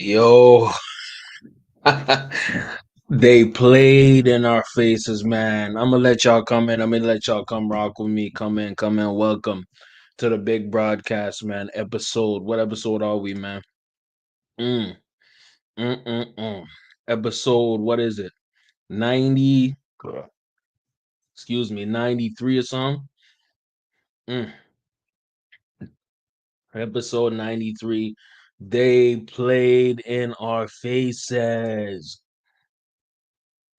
Yo, they played in our faces, man. I'm gonna let y'all come in. I'm gonna let y'all come rock with me. Come in, come in. Welcome to the big broadcast, man. Episode. What episode are we, man? Mm, mm. Episode. What is it? 90. Excuse me, 93 or something. Mm, episode 93. They played in our faces.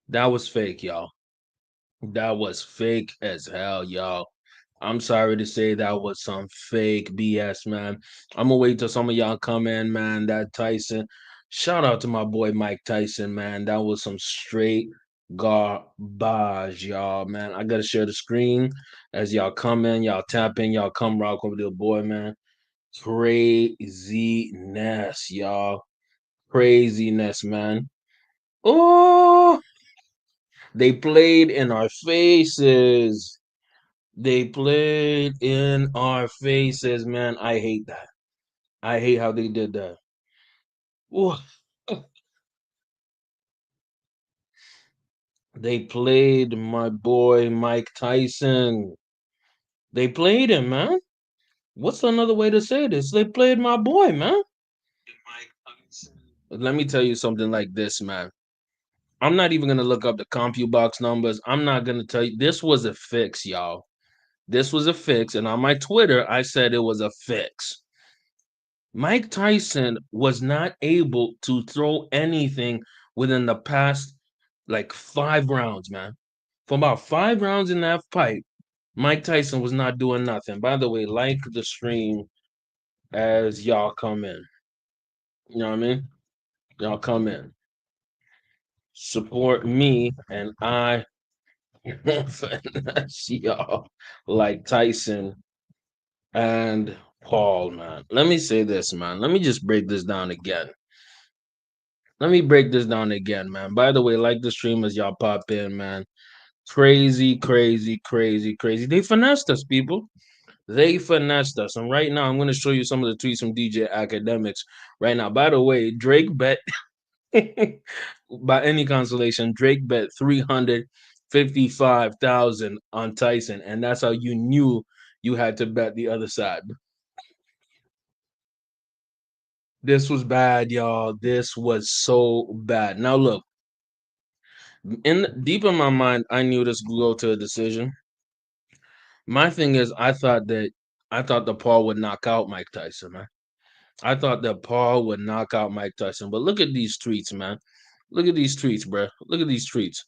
That was fake, y'all. That was fake as hell, y'all. I'm sorry to say that was some fake BS, man. I'm gonna wait till some of y'all come in, man. That Tyson, shout out to my boy Mike Tyson, man. That was some straight garbage, y'all, man. I gotta share the screen as y'all come in, y'all tap in, y'all come rock over the boy, man. Craziness, y'all. Craziness, man. Oh, they played in our faces. They played in our faces, man. I hate that. I hate how they did that. Ooh. They played my boy Mike Tyson. They played him, man. What's another way to say this? They played my boy, man. Let me tell you something like this, man. I'm not even gonna look up the CompuBox numbers. I'm not gonna tell you. This was a fix, y'all. This was a fix, and on my Twitter, I said it was a fix. Mike Tyson was not able to throw anything within the past like 5 rounds, man. For about 5 rounds in that fight, Mike Tyson was not doing nothing. By the way, like the stream as y'all come in. You know what I mean? Y'all come in. Support me and I finesse y'all like Tyson and Paul, man. Let me say this, man. Let me just break this down again. Let me break this down again, man. By the way, like the stream as y'all pop in, man. Crazy, crazy, crazy, crazy. They finessed us, people. They finessed us. And right now, I'm going to show you some of the tweets from DJ Academics right now. By the way, Drake bet, by any consolation, Drake bet 355,000 on Tyson. And that's how you knew you had to bet the other side. This was bad, y'all. This was so bad. Now, look. Deep in my mind, I knew this would go to a decision. My thing is, I thought that Paul would knock out Mike Tyson, man. I thought that Paul would knock out Mike Tyson. But look at these tweets, man. Look at these tweets, bro. Look at these tweets.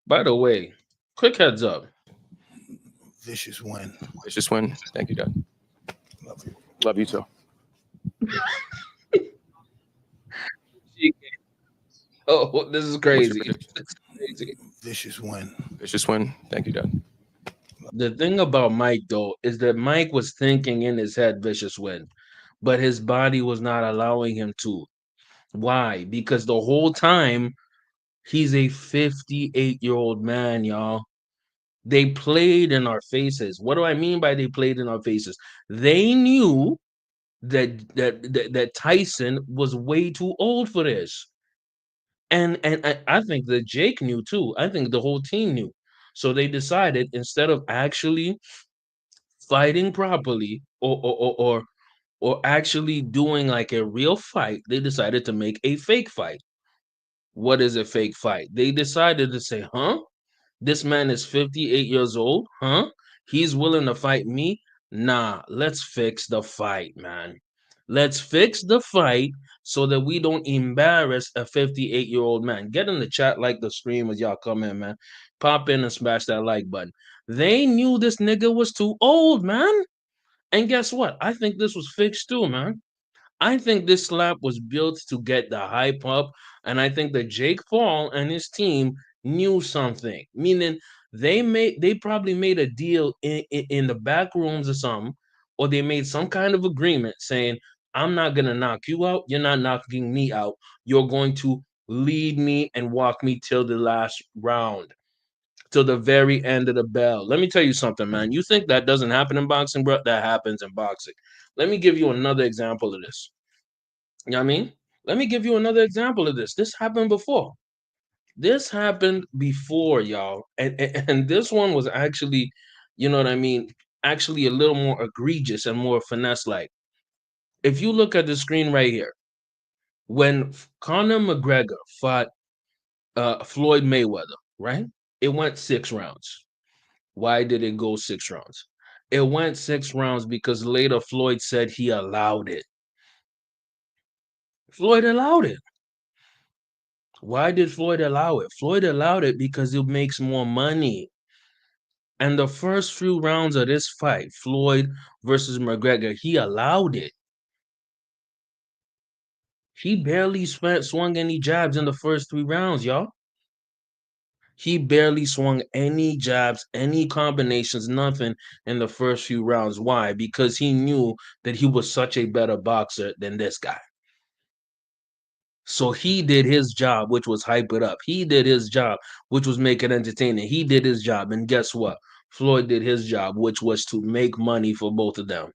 By the way, quick heads up. Vicious win. Vicious win. Thank you, Dad. Love you. Love you too. Oh, this is What's your crazy. prediction? This is crazy. Vicious win. Vicious win. Thank you, Dad. The thing about Mike, though, is that Mike was thinking in his head, vicious win, but his body was not allowing him to. Why? Because the whole time he's a 58-year-old man, y'all. They played in our faces. What do I mean by they played in our faces? They knew that Tyson was way too old for this. And I think that Jake knew too. I think the whole team knew. So they decided instead of actually fighting properly or actually doing like a real fight, they decided to make a fake fight. What is a fake fight? They decided to say, huh? This man is 58 years old, huh? He's willing to fight me? Nah, let's fix the fight, man. Let's fix the fight so that we don't embarrass a 58-year-old man. Get in the chat, like the stream as y'all come in, man. Pop in and smash that like button. They knew this nigga was too old, man. And guess what? I think this was fixed too, man. I think this slap was built to get the hype up, and I think that Jake Paul and his team knew something. Meaning they probably made a deal in the back rooms or something, or they made some kind of agreement saying, "I'm not gonna knock you out. You're not knocking me out. You're going to lead me and walk me till the last round." Till the very end of the bell. Let me tell you something, man. You think that doesn't happen in boxing, bro? That happens in boxing. Let me give you another example of this. You know what I mean? Let me give you another example of this. This happened before. This happened before, y'all. And this one was actually, you know what I mean, actually a little more egregious and more finesse like. If you look at the screen right here, when Conor McGregor fought Floyd Mayweather, right? It went 6 rounds. Why did it go 6 rounds? It went 6 rounds because later Floyd said he allowed it. Floyd allowed it. Why did Floyd allow it? Floyd allowed it because it makes more money. And the first few rounds of this fight, Floyd versus McGregor, he allowed it. He barely swung any jabs in the first 3 rounds, y'all. He barely swung any jabs, any combinations, nothing in the first few rounds. Why? Because he knew that he was such a better boxer than this guy. So he did his job, which was hype it up. He did his job, which was make it entertaining. He did his job. And guess what? Floyd did his job, which was to make money for both of them.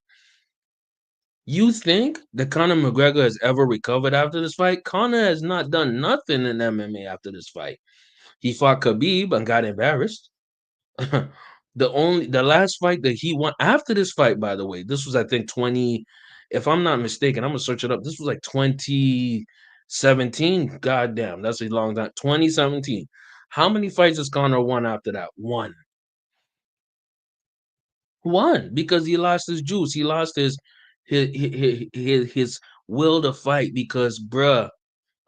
You think that Conor McGregor has ever recovered after this fight? Conor has not done nothing in MMA after this fight. He fought Khabib and got embarrassed. The last fight that he won after this fight, by the way, this was I think 20, if I'm not mistaken, I'm gonna search it up. This was like 2017. God damn, that's a long time. 2017. How many fights has Conor won after that? One. One, because he lost his juice. He lost his will to fight because, bruh,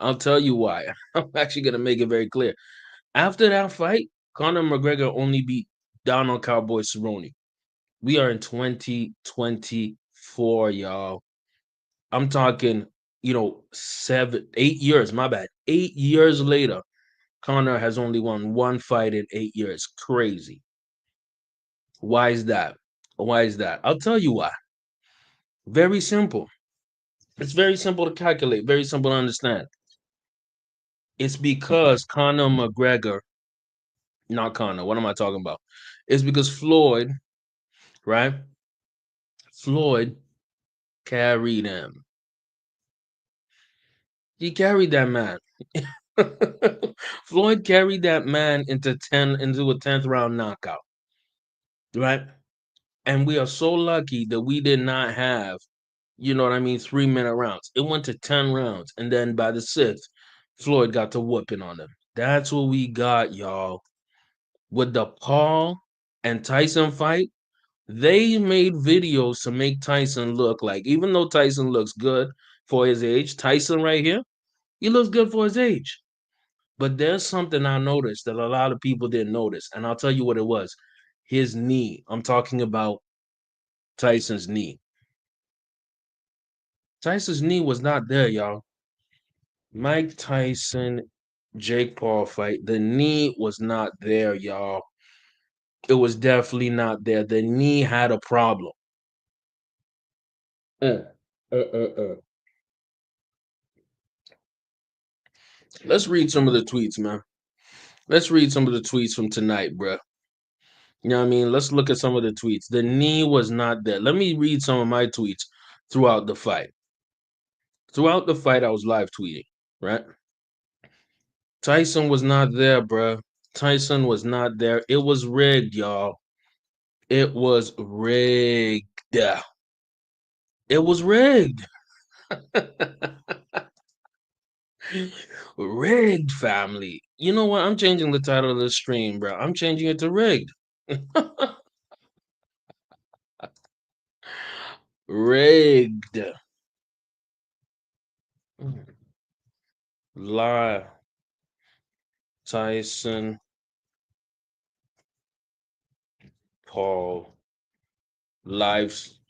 I'll tell you why. I'm actually gonna make it very clear. After that fight, Conor McGregor only beat Donald Cowboy Cerrone. We are in 2024, y'all. I'm talking, 8 years, my bad. 8 years later, Conor has only won one fight in 8 years. Crazy. Why is that? Why is that? I'll tell you why. Very simple. It's very simple to calculate, very simple to understand. It's because Conor McGregor, not Conor, what am I talking about? It's because Floyd, right? Floyd carried him. He carried that man. Floyd carried that man into a 10th round knockout. Right? And we are so lucky that we did not have, 3-minute rounds. It went to 10 rounds. And then by the sixth, Floyd got to whooping on him. That's what we got, y'all. With the Paul and Tyson fight, they made videos to make Tyson look like, even though Tyson looks good for his age, Tyson right here, he looks good for his age. But there's something I noticed that a lot of people didn't notice. And I'll tell you what it was. His knee. I'm talking about Tyson's knee. Tyson's knee was not there, y'all. Mike Tyson, Jake Paul fight. The knee was not there, y'all. It was definitely not there. The knee had a problem. Uh, uh, uh, uh. Let's read some of the tweets, man. Let's read some of the tweets from tonight, bruh. You know what I mean? Let's look at some of the tweets. The knee was not there. Let me read some of my tweets throughout the fight. Throughout the fight, I was live tweeting, right? Tyson was not there, bruh. Tyson was not there. It was rigged, y'all. It was rigged. It was rigged. Rigged, family. You know what? I'm changing the title of the stream, bro. I'm changing it to rigged. Rigged. Lie. Tyson. Paul. Lives.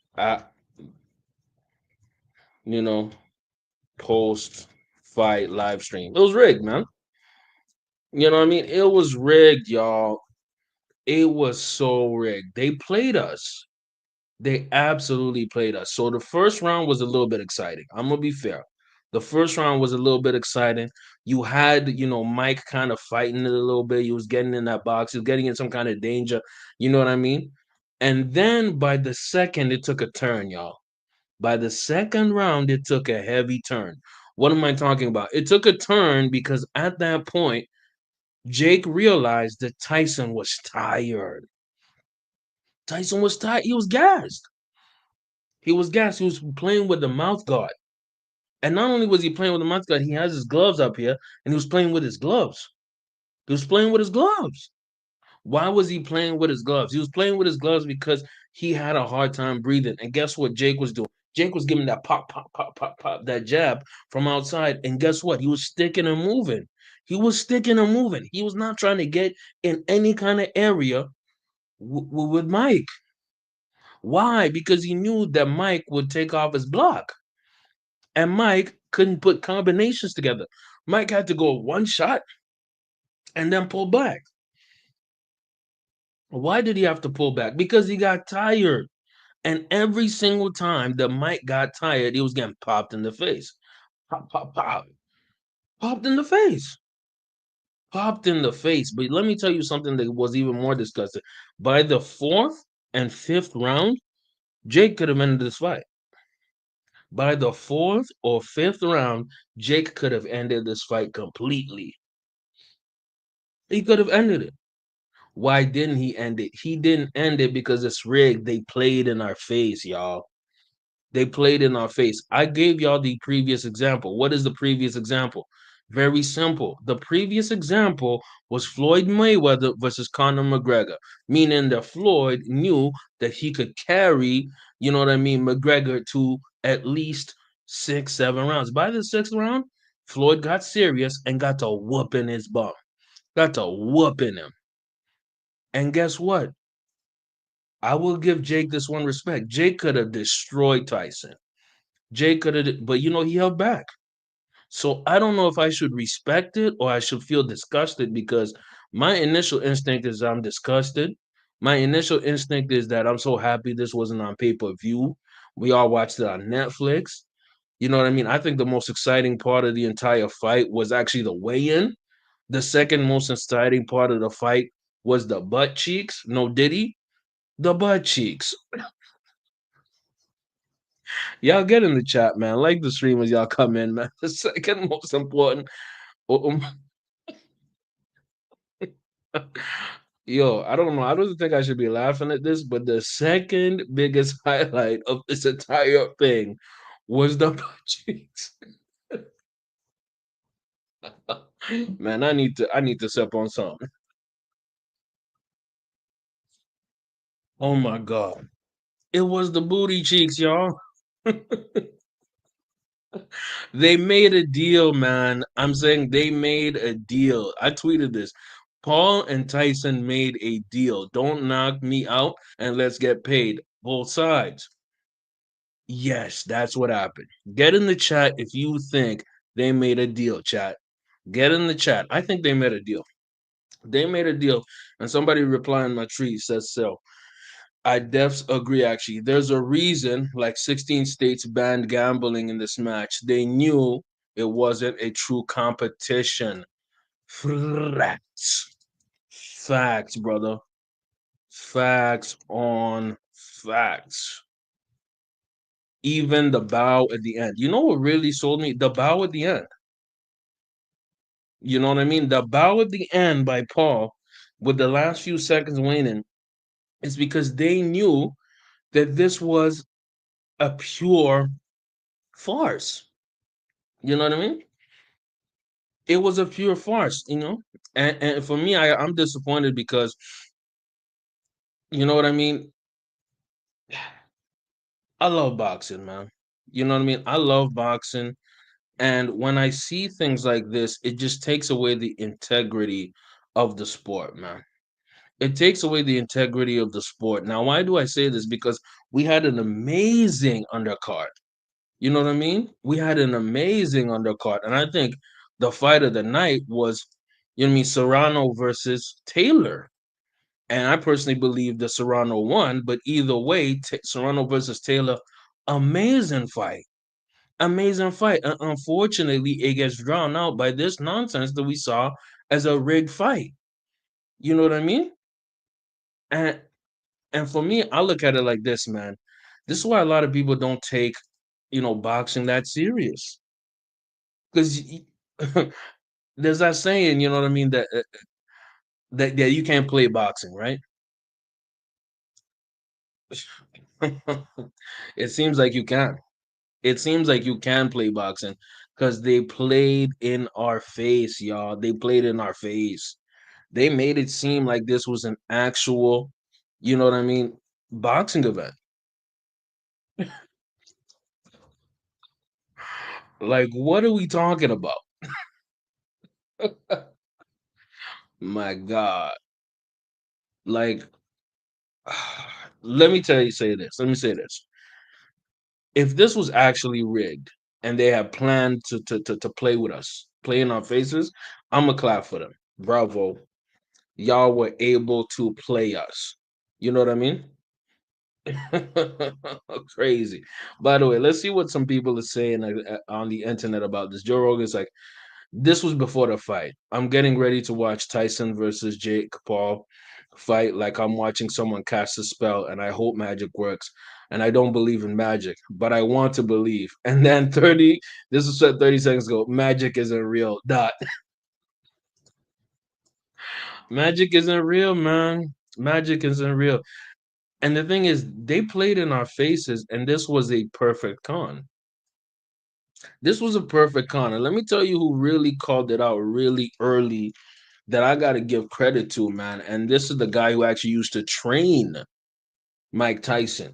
You know, post fight live stream. It was rigged, man. You know what I mean? It was rigged, y'all. It was so rigged. They played us. They absolutely played us. So the first round was a little bit exciting. I'm gonna be fair. The first round was a little bit exciting. You had, Mike kind of fighting it a little bit. He was getting in that box. He was getting in some kind of danger. You know what I mean? And then by the second, it took a turn, y'all. By the second round, it took a heavy turn. What am I talking about? It took a turn because at that point, Jake realized that Tyson was tired. Tyson was tired. He was gassed. He was gassed. He was playing with the mouth guard. And not only was he playing with the mouth guard, he has his gloves up here and he was playing with his gloves. He was playing with his gloves. Why was he playing with his gloves? He was playing with his gloves because he had a hard time breathing. And guess what Jake was doing? Jake was giving that pop, pop, pop, pop, pop, that jab from outside. And guess what? He was sticking and moving. He was sticking and moving. He was not trying to get in any kind of area with Mike. Why? Because he knew that Mike would take off his block. And Mike couldn't put combinations together. Mike had to go one shot and then pull back. Why did he have to pull back? Because he got tired. And every single time that Mike got tired, he was getting popped in the face. Pop, pop, pop. Popped in the face. Popped in the face. But let me tell you something that was even more disgusting. By the fourth and fifth round, Jake could have ended this fight. By the fourth or fifth round, Jake could have ended this fight completely. He could have ended it. Why didn't he end it? He didn't end it because it's rigged. They played in our face, y'all. They played in our face. I gave y'all the previous example. What is the previous example? Very simple. The previous example was Floyd Mayweather versus Conor McGregor, meaning that Floyd knew that he could carry, you know what I mean, McGregor to at least 6, 7 rounds. By the sixth round, Floyd got serious and got to whooping his bum. Got to whooping him. And guess what? I will give Jake this one respect. Jake could have destroyed Tyson. Jake could have, but he held back. So I don't know if I should respect it or I should feel disgusted because my initial instinct is I'm disgusted. My initial instinct is that I'm so happy this wasn't on pay-per-view. We all watched it on Netflix. You know what I mean? I think the most exciting part of the entire fight was actually the weigh-in. The second most exciting part of the fight was the butt cheeks. No Diddy. The butt cheeks. Y'all get in the chat, man. Like the stream as y'all come in, man. The second most important. um, Yo, I don't know. I don't think I should be laughing at this, but the second biggest highlight of this entire thing was the butt cheeks. Man, I need to sip on something. Oh my god. It was the booty cheeks, y'all. They made a deal, man. I'm saying they made a deal. I tweeted this. Paul and Tyson made a deal. Don't knock me out and let's get paid. Both sides. Yes, that's what happened. Get in the chat if you think they made a deal, chat. Get in the chat. I think they made a deal. They made a deal. And somebody replying my tweet says so. I defs agree, actually. There's a reason, like 16 states banned gambling in this match. They knew it wasn't a true competition. Facts. Facts, brother. Facts on facts. Even the bow at the end. You know what really sold me? The bow at the end. You know what I mean? The bow at the end by Paul with the last few seconds waning is because they knew that this was a pure farce. You know what I mean? It was a pure farce. And for me, I'm disappointed because you know what I mean? I love boxing, man. You know what I mean? I love boxing. And when I see things like this, it just takes away the integrity of the sport, man. It takes away the integrity of the sport. Now, why do I say this? Because we had an amazing undercard. You know what I mean? We had an amazing undercard. And I think the fight of the night was, you know what I mean, Serrano versus Taylor. And I personally believe that Serrano won, but either way, Serrano versus Taylor, amazing fight. Amazing fight. And unfortunately, it gets drowned out by this nonsense that we saw as a rigged fight. You know what I mean? And and for me, I look at it like this, man. This is why a lot of people don't take, boxing that serious. Because there's that saying, you know what I mean, that you can't play boxing, right? It seems like you can. It seems like you can play boxing because they played in our face, y'all. They played in our face. They made it seem like this was an actual, you know what I mean, boxing event. Like, what are we talking about? My God. Like, let me tell you, say this. Let me say this. If this was actually rigged and they had planned to play with us, play in our faces, I'm going to clap for them. Bravo. Y'all were able to play us. You know what I mean? Crazy. By the way, let's see what some people are saying on the internet about this. Joe Rogan's like, this was before the fight. I'm getting ready to watch Tyson versus Jake Paul fight like I'm watching someone cast a spell, and I hope magic works. And I don't believe in magic, but I want to believe. And then 30, this was said 30 seconds ago, magic isn't real. Dot. Magic isn't real, man. Magic isn't real. And the thing is, they played in our faces, and this was a perfect con. This was a perfect con. And let me tell you who really called it out really early that I got to give credit to, man. And this is the guy who actually used to train Mike Tyson.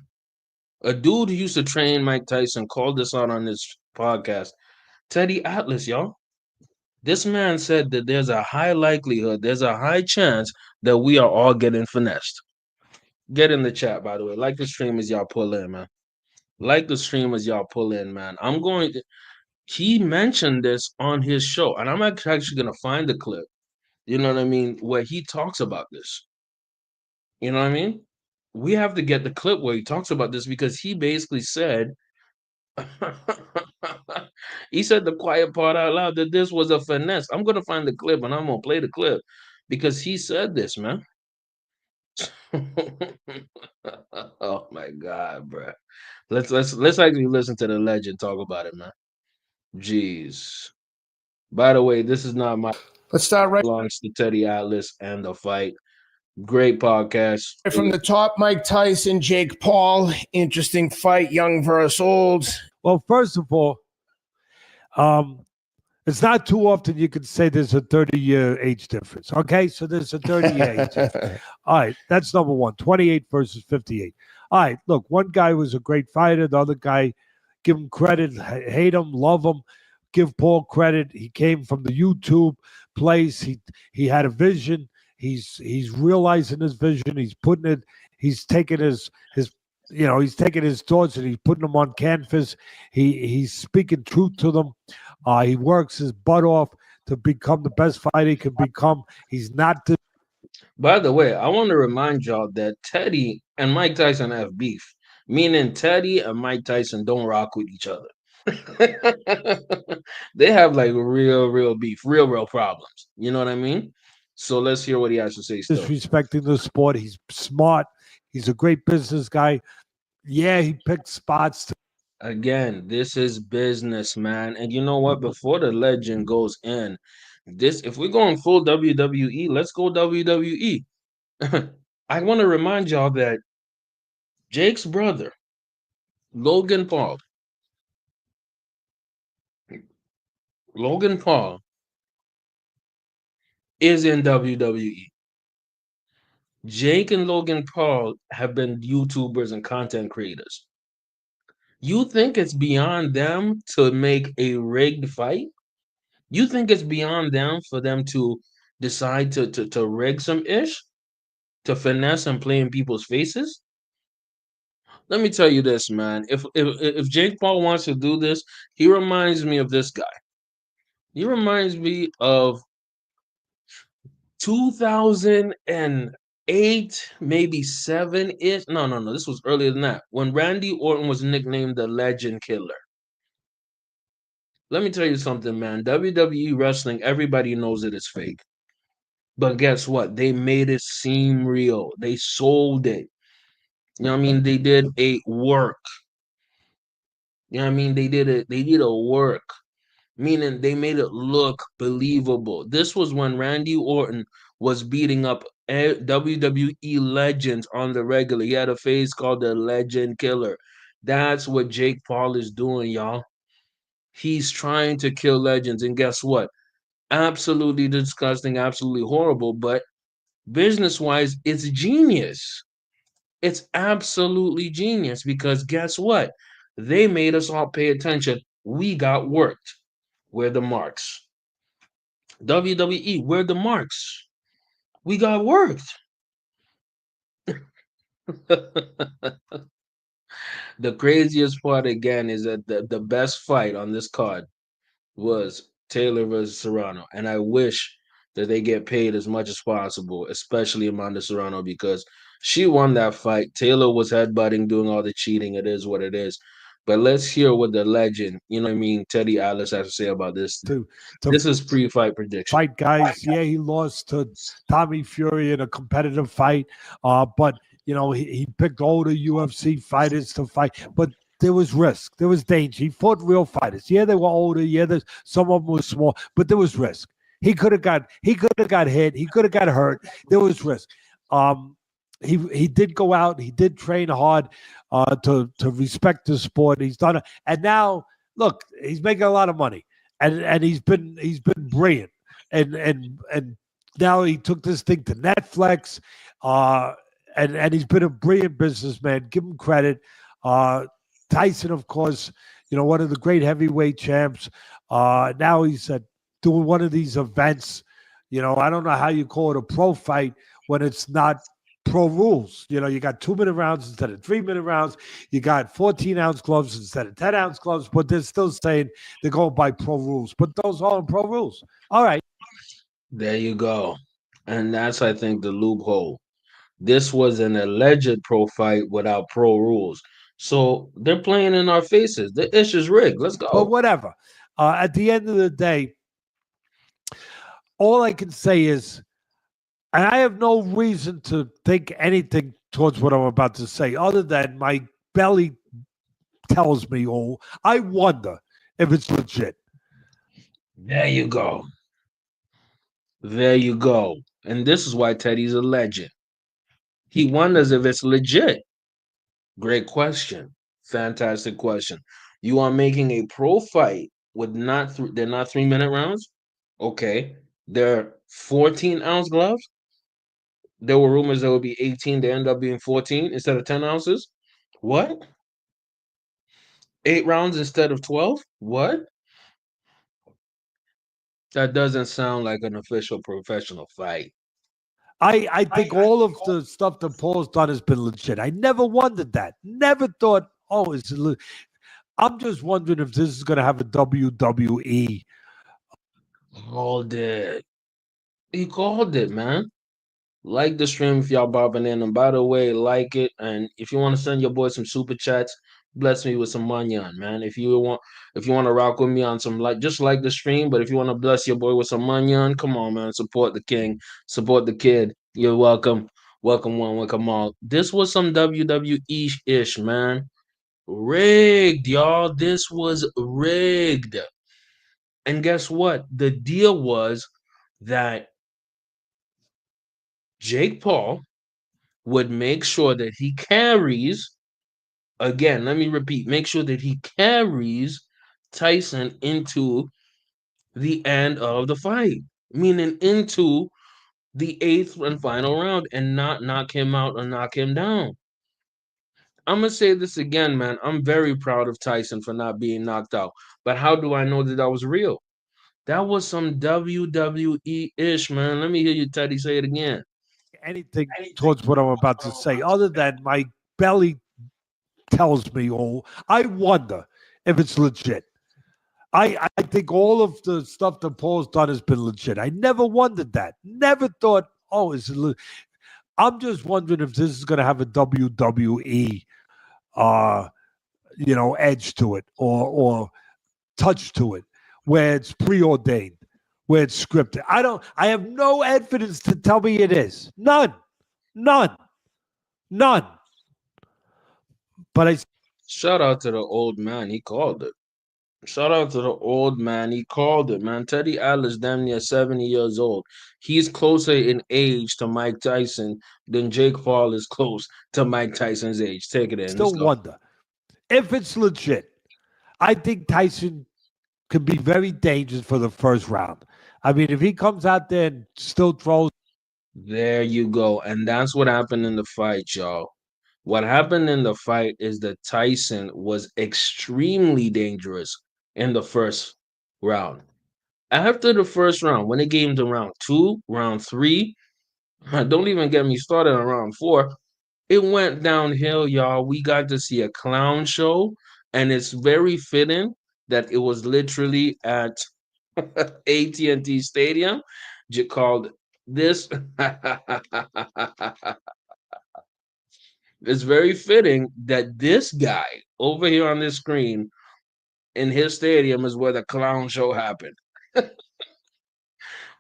A dude who used to train Mike Tyson called this out on his podcast. Teddy Atlas, y'all. This man said that there's a high likelihood, there's a high chance that we are all getting finessed. Get in the chat, by the way. Like the stream as y'all pull in, man. Like the stream as y'all pull in, man. He mentioned this on his show, and I'm actually going to find the clip, you know what I mean, where he talks about this. You know what I mean? We have to get the clip where he talks about this because he basically said, he said the quiet part out loud that this was a finesse. I'm going to find the clip and I'm going to play the clip because he said this, man. Oh my God, bro. Let's actually listen to the legend talk about it, man. Jeez. By the way, this is not my Let's start right belongs to Teddy Atlas and the fight. Great podcast. from the top. Mike Tyson, Jake Paul. Interesting fight, young versus old. Well, first of all, it's not too often you can say there's a 30-year age difference. Okay, so there's a 30-year age difference. All right, that's number one, 28 versus 58. All right, look, one guy was a great fighter. The other guy, give him credit, hate him, love him. Give Paul credit. He came from the YouTube place. He had a vision. He's realizing his vision. He's putting it. He's taking his he's taking his thoughts and he's putting them on canvas. He's speaking truth to them. He works his butt off to become the best fighter he can become. He's not. By the way, I want to remind y'all that Teddy and Mike Tyson have beef, meaning Teddy and Mike Tyson don't rock with each other. They have like real beef, real problems. You know what I mean? So let's hear what he has to say still. Disrespecting the sport. He's smart. He's a great business guy. Yeah, he picked spots. Again, this is business, man. And you know what? Before the legend goes in, if we're going full WWE, let's go WWE. I want to remind y'all that Jake's brother, Logan Paul, is in WWE. Jake and Logan Paul have been YouTubers and content creators. You think it's beyond them to make a rigged fight? You think it's beyond them for them to decide to rig some ish? To finesse and play in people's faces? Let me tell you this, man. If Jake Paul wants to do this, he reminds me of this guy. He reminds me of 2008, maybe seven ish. No. This was earlier than that. When Randy Orton was nicknamed the Legend Killer. Let me tell you something, man. WWE wrestling, everybody knows it is fake. But guess what? They made it seem real. They sold it. You know what I mean? They did a work. You know what I mean? They did a work. meaning they made it look believable. This was when Randy Orton was beating up WWE legends on the regular. He had a face called the Legend Killer. That's what Jake Paul is doing, y'all. He's trying to kill legends. And guess what? Absolutely disgusting, absolutely horrible. But business wise, it's genius. It's absolutely genius because guess what? They made us all pay attention. We got worked. We're the marks. WWE, we're the marks. We got worked. The craziest part again is that the best fight on this card was Taylor versus Serrano. And I wish that they get paid as much as possible, especially Amanda Serrano, because she won that fight. Taylor was headbutting, doing all the cheating. It is what it is. But let's hear what the legend, you know what I mean, Teddy Atlas has to say about this. To This is pre-fight prediction. fight guys. Yeah, he lost to Tommy Fury in a competitive fight. But you know, he picked older UFC fighters to fight. But there was risk. There was danger. He fought real fighters. Yeah, they were older. Yeah, some of them were small, but there was risk. He could have got hit. He could have got hurt. There was risk. He did go out. He did train hard to respect the sport. He's done it, and now look, he's making a lot of money, and he's been brilliant, and now he took this thing to Netflix, and he's been a brilliant businessman. Give him credit. Tyson, of course, you know, one of the great heavyweight champs. Now he's doing one of these events. You know, I don't know how you call it a pro fight when it's not pro rules. You know, you got 2-minute rounds instead of 3-minute rounds. You got 14-ounce gloves instead of 10-ounce gloves, but they're still saying they're going by pro rules. But those are pro rules. All right. There you go. And that's, I think, the loophole. This was an alleged pro fight without pro rules. So they're playing in our faces. The issue's rigged. Let's But go. whatever. At the end of the day, all I can say is, and I have no reason to think anything towards what I'm about to say, other than my belly tells me, oh, I wonder if it's legit. There you go. There you go. And this is why Teddy's a legend. He wonders if it's legit. Great question. Fantastic question. You are making a pro fight with they're not 3-minute rounds? Okay. They're 14-ounce gloves. There were rumors there would be 18. They end up being 14 instead of 10 ounces. What? 8 rounds instead of 12? What? That doesn't sound like an official professional fight. I think all of the stuff that Paul's done has been legit. I never wondered that. Never thought, oh, I'm just wondering if this is going to have a WWE. Called it. He called it, man. Like the stream if y'all bobbing in. And by the way, like it. And if you want to send your boy some super chats, bless me with some money on, man. If you want to rock with me on some just like the stream, but if you want to bless your boy with some money on, come on, man. Support the king, support the kid. You're welcome. Welcome one, welcome all. This was some WWE-ish, man. Rigged, y'all. This was rigged. And guess what? The deal was that Jake Paul would make sure that he carries, again, let me repeat, make sure that he carries Tyson into the end of the fight, meaning into the 8th and final round and not knock him out or knock him down. I'm going to say this again, man. I'm very proud of Tyson for not being knocked out. But how do I know that that was real? That was some WWE-ish, man. Let me hear you, Teddy, say it again. Anything towards what I'm about to say, other than my belly tells me, oh, I wonder if it's legit. I think all of the stuff that Paul's done has been legit. I never wondered that. Never thought, oh, I'm just wondering if this is going to have a WWE, edge to it or touch to it, where it's preordained, where it's scripted. I have no evidence to tell me it is. None. But shout out to the old man. He called it. Shout out to the old man. He called it, man. Teddy Atlas, damn near 70 years old. He's closer in age to Mike Tyson than Jake Paul is close to Mike Tyson's age. Take it in. Let's Still go. wonder if it's legit. I think Tyson could be very dangerous for the first round. I mean, if he comes out there and still throws. There you go. And that's what happened in the fight, y'all. What happened in the fight is that Tyson was extremely dangerous in the first round. After the first round, when it came to round two, round three, don't even get me started on round four. It went downhill, y'all. We got to see a clown show, and it's very fitting that it was literally at AT&T Stadium, called this. It's very fitting that this guy over here on this screen in his stadium is where the clown show happened.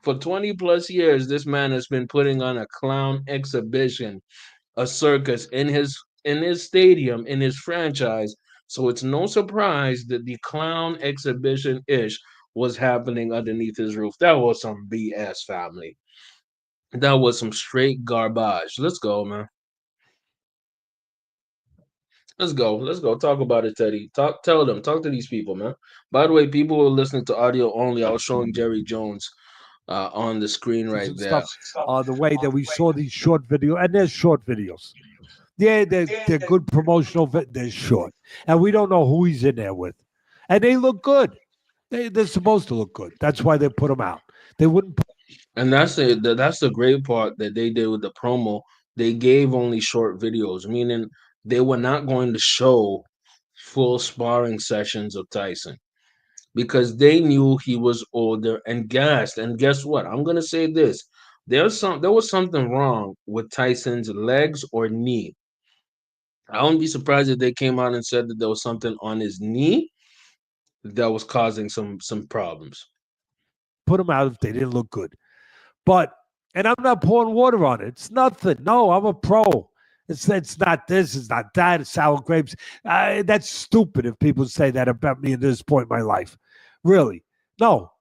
For 20 plus years, this man has been putting on a clown exhibition, a circus in his stadium, in his franchise. So it's no surprise that the clown exhibition ish was happening underneath his roof. That was some BS, family. That was some straight garbage. Let's go, man. Let's go. Let's go. Talk about it, Teddy. Tell them. Talk to these people, man. By the way, people who are listening to audio only, I was showing Jerry Jones on the screen right and there. stuff, the way that we saw these short videos, and they're short videos. Yeah, they're good promotional. They're short, and we don't know who he's in there with, and they look good. They're supposed to look good. That's why they put them out. They wouldn't. And that's the great part that they did with the promo. They gave only short videos, meaning they were not going to show full sparring sessions of Tyson because they knew he was older and gassed. And guess what? I'm gonna say this: there was something wrong with Tyson's legs or knee. I wouldn't be surprised if they came out and said that there was something on his knee that was causing some problems. Put them out if they didn't look good. But and I'm not pouring water on it. It's nothing. No, I'm a pro. It's not this. It's not that. It's sour grapes. That's stupid if people say that about me at this point in my life. Really, no.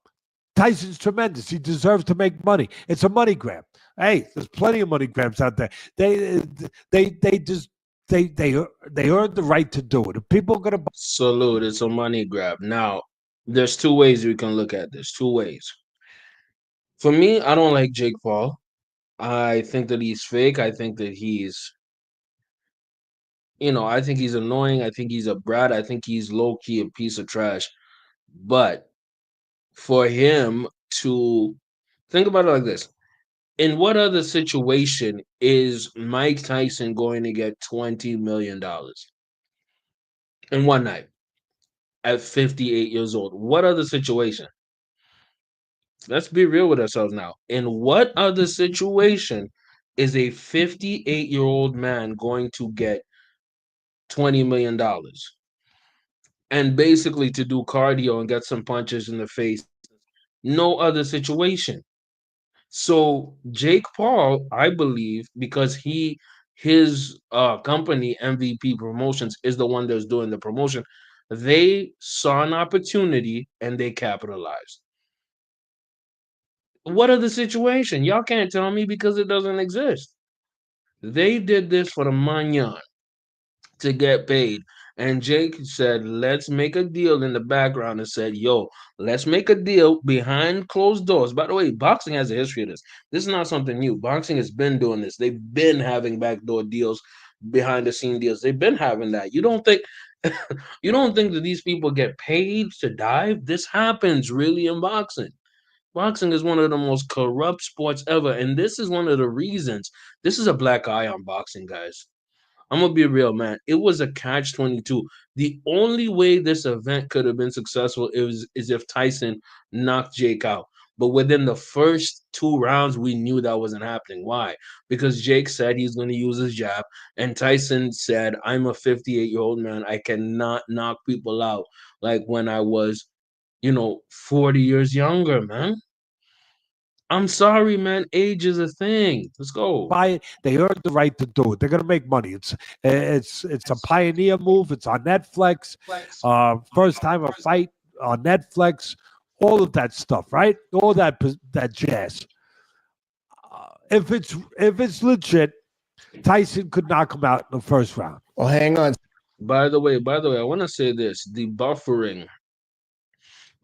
Tyson's tremendous. He deserves to make money. It's a money grab. Hey, there's plenty of money grabs out there. They just they earned the right to do it. If people are gonna Salute. It's a money grab. Now, there's two ways we can look at this. Two ways. For me, I don't like Jake Paul. I think that he's fake. I think that I think he's annoying. I think he's a brat. I think he's low key a piece of trash. But for him to think about it like this, in what other situation is Mike Tyson going to get $20 million in one night at 58 years old? What other situation? Let's be real with ourselves now. In what other situation is a 58-year-old man going to get $20 million? And basically to do cardio and get some punches in the face. No other situation. So Jake Paul, I believe, because his company MVP Promotions is the one that's doing the promotion, they saw an opportunity and they capitalized. What other situation? Y'all can't tell me because it doesn't exist. They did this for the manyan to get paid. And Jake said, let's make a deal in the background and said, yo, let's make a deal behind closed doors. By the way, boxing has a history of this. This is not something new. Boxing has been doing this. They've been having backdoor deals, behind the scene deals. They've been having that. You don't think you don't think that these people get paid to dive? This happens really in boxing. Boxing is one of the most corrupt sports ever. And this is one of the reasons. This is a black eye on boxing, guys. I'm gonna be real, man. It was a catch 22. The only way this event could have been successful is if Tyson knocked Jake out. But within the first two rounds, we knew that wasn't happening. Why? Because Jake said he's going to use his jab, and Tyson said, "I'm a 58-year-old man. I cannot knock people out like when I was, 40 years younger, man." I'm sorry, man. Age is a thing. Let's go. buy it, they earned the right to do it. They're gonna make money. It's a pioneer move. It's on Netflix. First time a fight on Netflix, all of that stuff, right? All that jazz. If it's legit, Tyson could knock him out in the first round. Well, hang on. By the way, I want to say this: the buffering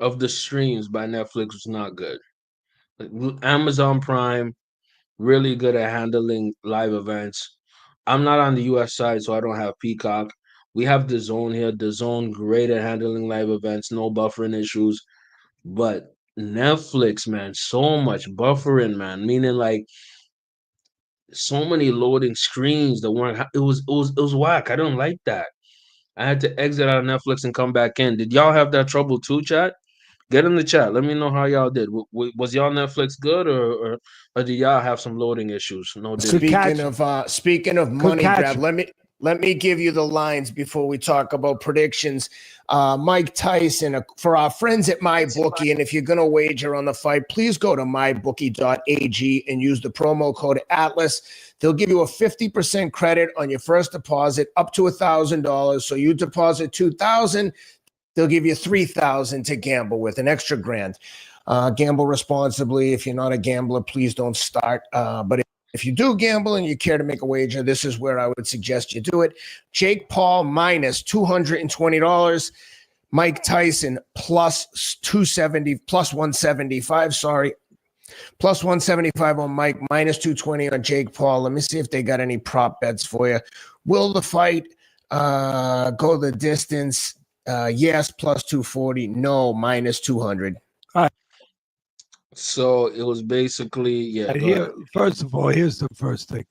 of the streams by Netflix was not good. Amazon Prime really good at handling live events. I'm not on the US side, so I don't have Peacock. We have the Zone here. The Zone great at handling live events, no buffering issues. But Netflix, man, so much buffering, man. Meaning like so many loading screens that weren't. It was whack. I don't like that. I had to exit out of Netflix and come back in. Did y'all have that trouble too, chat? Get in the chat. Let me know how y'all did. Was y'all Netflix good, or do y'all have some loading issues? No, did Speaking of money grab, let me give you the lines before we talk about predictions. Mike Tyson, for our friends at MyBookie, and if you're going to wager on the fight, please go to mybookie.ag and use the promo code Atlas. They'll give you a 50% credit on your first deposit up to $1,000. So you deposit $2,000, they'll give you $3,000 to gamble with, an extra grand. Gamble responsibly. If you're not a gambler, please don't start. But if you do gamble and you care to make a wager, this is where I would suggest you do it. Jake Paul minus $220. Mike Tyson plus 175. Sorry. Plus 175 on Mike, minus 220 on Jake Paul. Let me see if they got any prop bets for you. Will the fight go the distance? Yes, plus 240. No, minus 200. So it was basically First of all, here's the first thing.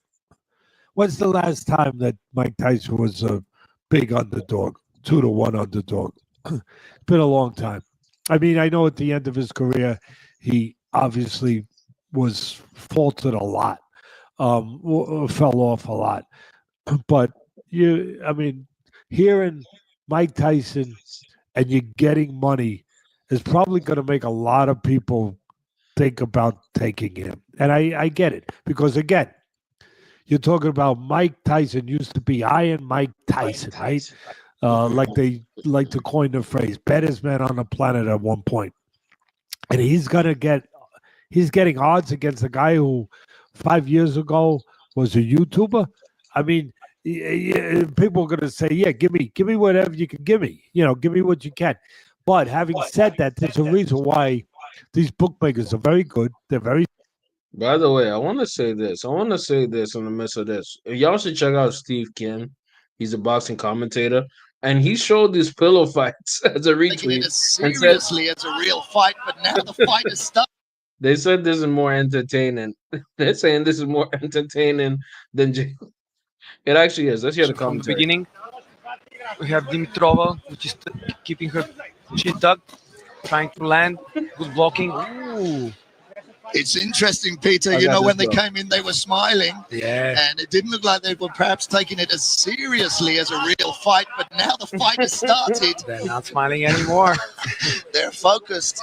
When's the last time that Mike Tyson was a big underdog, 2-1 underdog? It's been a long time. I mean, I know at the end of his career, he obviously was faulted a lot, fell off a lot. But hearing Mike Tyson and you're getting money is probably going to make a lot of people think about taking him. And I get it, because again, you're talking about Mike Tyson used to be Iron Mike Tyson, right? Like they like to coin the phrase, baddest man on the planet at one point. And he's getting odds against a guy who 5 years ago was a YouTuber. I mean, people are going to say, yeah, give me whatever you can give me. Give me what you can. But having said that, there's a reason why these bookmakers are very good. They're very. By the way, I want to say this. In the midst of this. Y'all should check out Steve Kim. He's a boxing commentator, and he showed these pillow fights as a retweet. Taking it seriously as a real fight, but now the fight is stuck. They said this is more entertaining. They're saying this is more entertaining than it actually is. Let's hear the commentary. From the beginning, we have Dimitrova, which is keeping her chin tucked, trying to land, good blocking. Ooh. It's interesting, Peter. When they came in, they were smiling. Yeah. And it didn't look like they were perhaps taking it as seriously as a real fight, but now the fight has started. They're not smiling anymore. They're focused.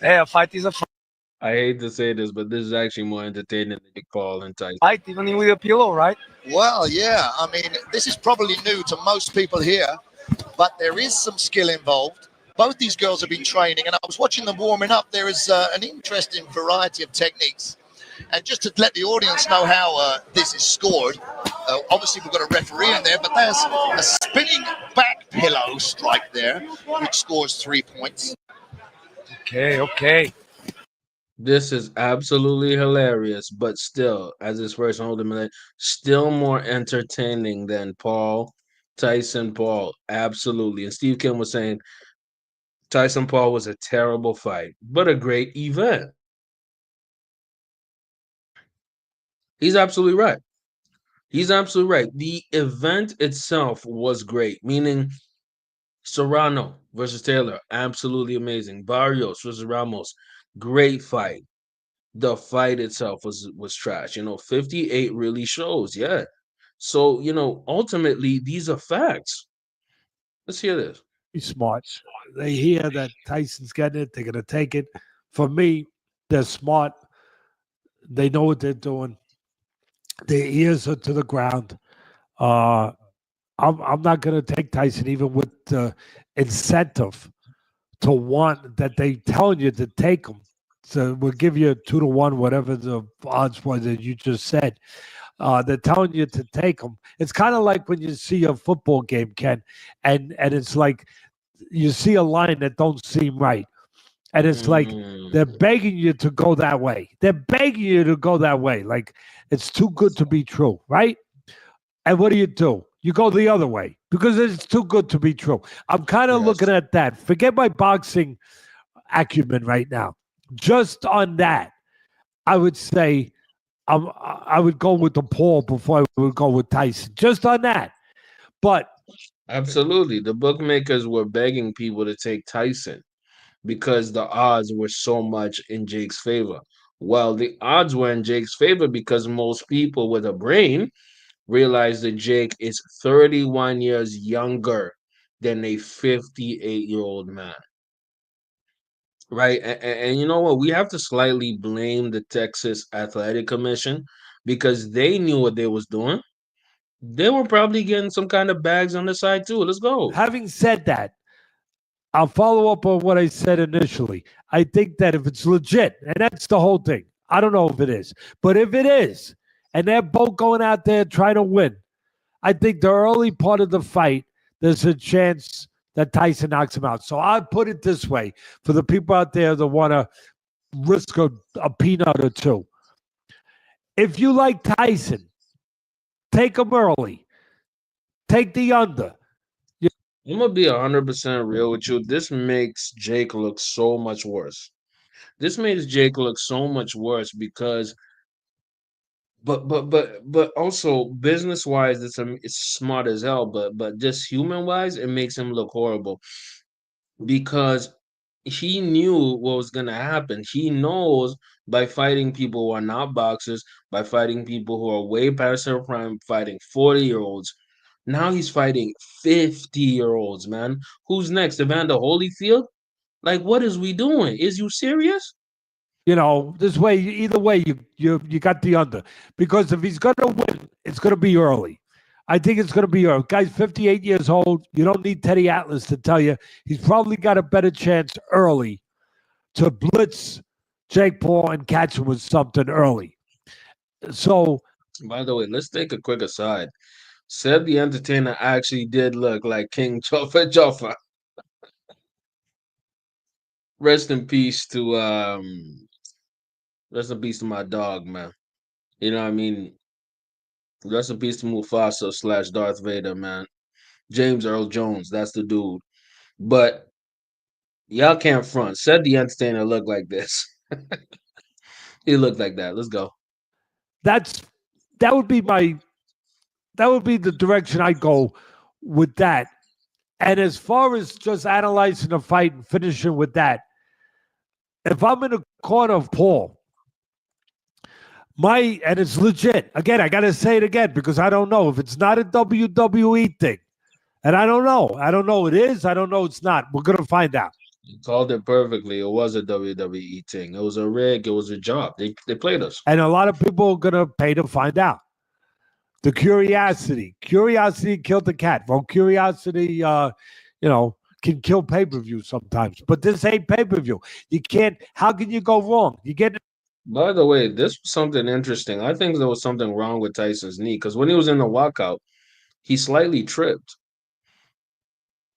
Yeah, a fight is a fight. I hate to say this, but this is actually more entertaining than Jake Paul and Tyson. Fight, even with a pillow, right? Well, yeah. I mean, this is probably new to most people here, but there is some skill involved. Both these girls have been training, and I was watching them warming up. There is an interesting variety of techniques. And just to let the audience know how this is scored, obviously we've got a referee in there, but there's a spinning back pillow strike there, which scores 3 points. Okay. This is absolutely hilarious, but still, as his first holding, still more entertaining than Tyson Paul. Absolutely. And Steve Kim was saying Tyson Paul was a terrible fight, but a great event. He's absolutely right. The event itself was great, meaning Serrano versus Taylor, absolutely amazing. Barrios versus Ramos, great fight. The fight itself was trash. 58 really shows, yeah. So, ultimately, these are facts. Let's hear this. He's smart. They hear that Tyson's getting it. They're going to take it. For me, they're smart. They know what they're doing. Their ears are to the ground. I'm not going to take Tyson, even with the incentive to want that they telling you to take them. So we'll give you 2-1, whatever the odds were that you just said. They're telling you to take them. It's kind of like when you see a football game, Ken, and it's like you see a line that don't seem right. And it's like they're begging you to go that way. They're begging you to go that way. Like it's too good to be true, right? And what do? You go the other way because it's too good to be true. I'm kind of looking at that. Forget my boxing acumen right now. Just on that, I would say I would go with the Paul before I would go with Tyson. Just on that. But absolutely, the bookmakers were begging people to take Tyson because the odds were so much in Jake's favor. Well, the odds were in Jake's favor because most people with a brain realize that Jake is 31 years younger than a 58-year-old man. Right. And you know what? We have to slightly blame the Texas Athletic Commission because they knew what they was doing. They were probably getting some kind of bags on the side too. Let's go. Having said that, I'll follow up on what I said initially. I think that if it's legit, and that's the whole thing, I don't know if it is, but if it is, and they're both going out there trying to win, I think the early part of the fight, there's a chance that Tyson knocks him out. So I'll put it this way for the people out there that want to risk a peanut or two. If you like Tyson, take him early. Take the under. I'm gonna be 100% real with you. This makes Jake look so much worse. This makes Jake look so much worse because, but also business wise, it's smart as hell. But just human wise, it makes him look horrible because he knew what was gonna happen. He knows by fighting people who are not boxers, by fighting people who are way past their prime, fighting 40-year-olds. Now he's fighting 50-year-olds, man. Who's next? Evander Holyfield? Like, what is we doing? Is you serious? This way, either way, you got the under. Because if he's going to win, it's going to be early. I think it's going to be early. Guy's 58 years old. You don't need Teddy Atlas to tell you. He's probably got a better chance early to blitz Jake Paul and catch him with something early. So, by the way, let's take a quick aside. Said the Entertainer actually did look like King Joffa Joffa. Rest in peace to my dog, man. You know what I mean? Rest in peace to Mufasa / Darth Vader, man. James Earl Jones, that's the dude. But y'all can't front. Said the Entertainer looked like this. He looked like that. Let's go. that would be the direction I go with that. And as far as just analyzing the fight and finishing with that, if I'm in the corner of Paul, and it's legit. Again, I got to say it again because I don't know if it's not a WWE thing. And I don't know. I don't know it is. I don't know it's not. We're going to find out. You called it perfectly. It was a WWE thing. It was a rig. It was a job. They played us. And a lot of people are going to pay to find out. The curiosity killed the cat. Well, curiosity, can kill pay-per-view sometimes. But this ain't pay-per-view. You can't. How can you go wrong? You get. By the way, this was something interesting. I think there was something wrong with Tyson's knee because when he was in the walkout, he slightly tripped.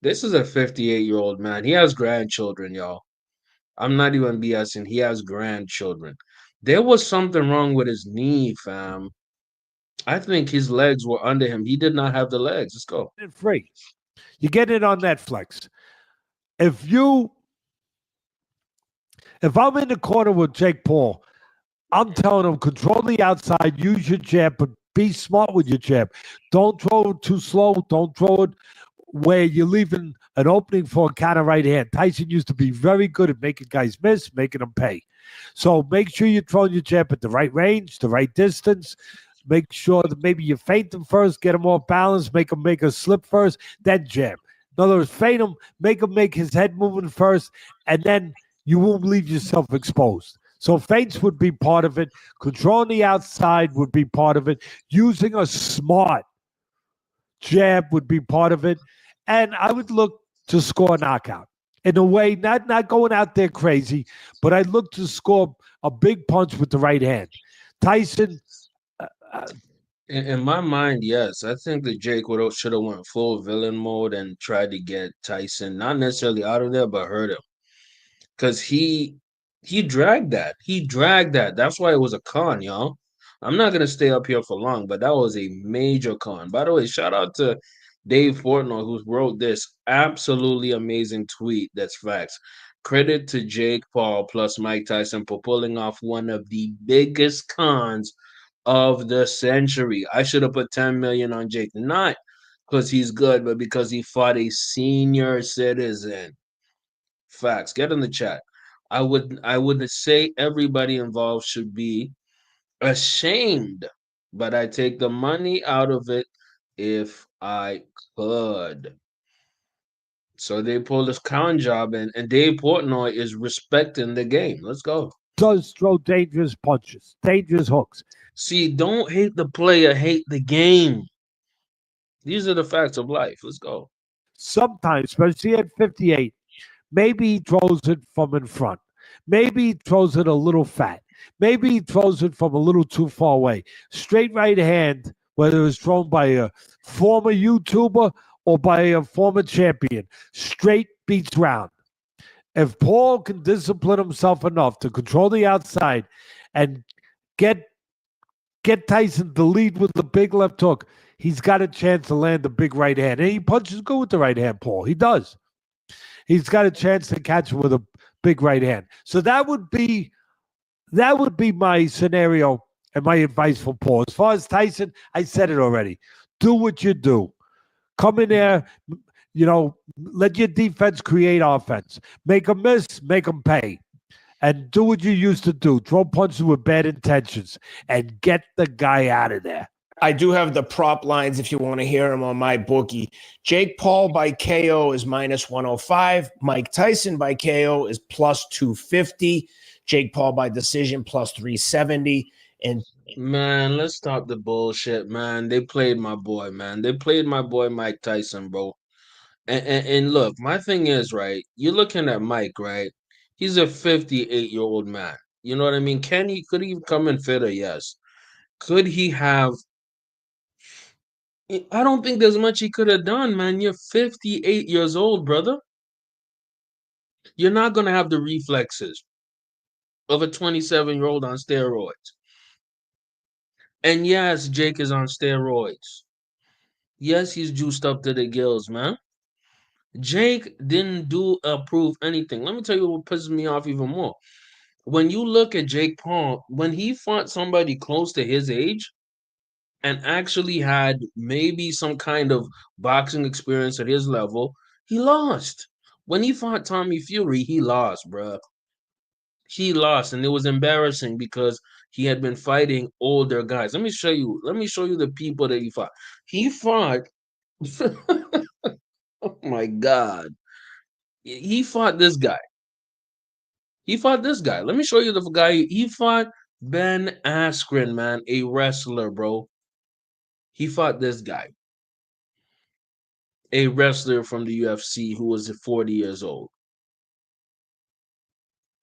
This is a 58-year-old man. He has grandchildren, y'all. I'm not even BSing. He has grandchildren. There was something wrong with his knee, fam. I think his legs were under him. He did not have the legs. Let's go. Free. You get it on Netflix. If I'm in the corner with Jake Paul, I'm telling him control the outside, use your jab, but be smart with your jab. Don't throw it too slow. Don't throw it where you're leaving an opening for a counter right hand. Tyson used to be very good at making guys miss, making them pay. So make sure you're throwing your jab at the right range, the right distance. Make sure that maybe you feint them first, get him off balance, make him make a slip first, then jab. In other words, feint him, make his head moving first, and then you won't leave yourself exposed. So feints would be part of it. Controlling the outside would be part of it. Using a smart jab would be part of it. And I would look to score a knockout. in a way, not going out there crazy, but I look to score a big punch with the right hand. Tyson, In my mind, yes, I think that Jake should have went full villain mode and tried to get Tyson not necessarily out of there, but hurt him because he dragged that. He dragged that. That's why it was a con, y'all. I'm not gonna stay up here for long, but that was a major con. By the way, shout out to Dave Portnoy who wrote this absolutely amazing tweet. That's facts. Credit to Jake Paul plus Mike Tyson for pulling off one of the biggest cons of the century. I should have put 10 million on Jake, not because he's good, but because he fought a senior citizen. Facts. Get in the chat. I would say everybody involved should be ashamed, but I take the money out of it if I could. So they pulled this con job, and Dave Portnoy is respecting the game. Let's go. does throw dangerous punches, dangerous hooks. See, don't hate the player, hate the game. These are the facts of life. Let's go. Sometimes, especially at 58, maybe he throws it from in front. Maybe he throws it a little fat. Maybe he throws it from a little too far away. Straight right hand, whether it's thrown by a former YouTuber or by a former champion, straight beats round. If Paul can discipline himself enough to control the outside and get Tyson to lead with the big left hook, he's got a chance to land the big right hand. And he punches good with the right hand, Paul. He does. He's got a chance to catch him with a big right hand. So that would be my scenario and my advice for Paul. As far as Tyson, I said it already. Do what you do. Come in there, let your defense create offense. Make them miss, make them pay. And do what you used to do. Throw punches with bad intentions and get the guy out of there. I do have the prop lines if you want to hear them on my bookie. Jake Paul by KO is minus 105. Mike Tyson by KO is plus 250. Jake Paul by decision plus 370. And Man, let's stop the bullshit, man. They played my boy, man. They played my boy Mike Tyson, bro. And look, my thing is, right, you're looking at Mike, right? He's a 58-year-old man. You know what I mean? Could he come in fitter? Yes. Could he have? I don't think there's much he could have done, man. You're 58 years old, brother. You're not going to have the reflexes of a 27-year-old on steroids. And yes, Jake is on steroids. Yes, he's juiced up to the gills, man. Jake didn't prove anything. Let me tell you what pisses me off even more. When you look at Jake Paul, when he fought somebody close to his age and actually had maybe some kind of boxing experience at his level, he lost. When he fought Tommy Fury, he lost, bruh. He lost, and it was embarrassing because he had been fighting older guys. Let me show you the people that he fought. He fought oh my God. He fought this guy. Let me show you the guy. He fought Ben Askren, man, a wrestler, bro. He fought this guy, a wrestler from the UFC who was 40 years old.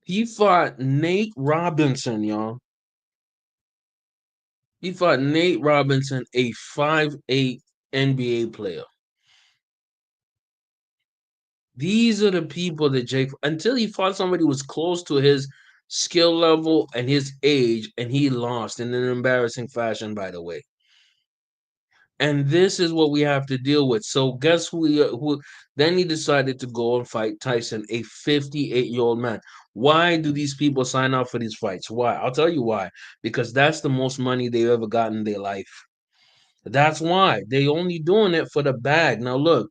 He fought Nate Robinson, y'all. He fought Nate Robinson, a 5'8" NBA player. These are the people that Jake, until he fought somebody who was close to his skill level and his age, and he lost in an embarrassing fashion, by the way. And this is what we have to deal with. So guess who then he decided to go and fight Tyson, a 58-year-old man. Why do these people sign up for these fights? Why? I'll tell you why. Because that's the most money they've ever gotten in their life. That's why. They only doing it for the bag. Now look,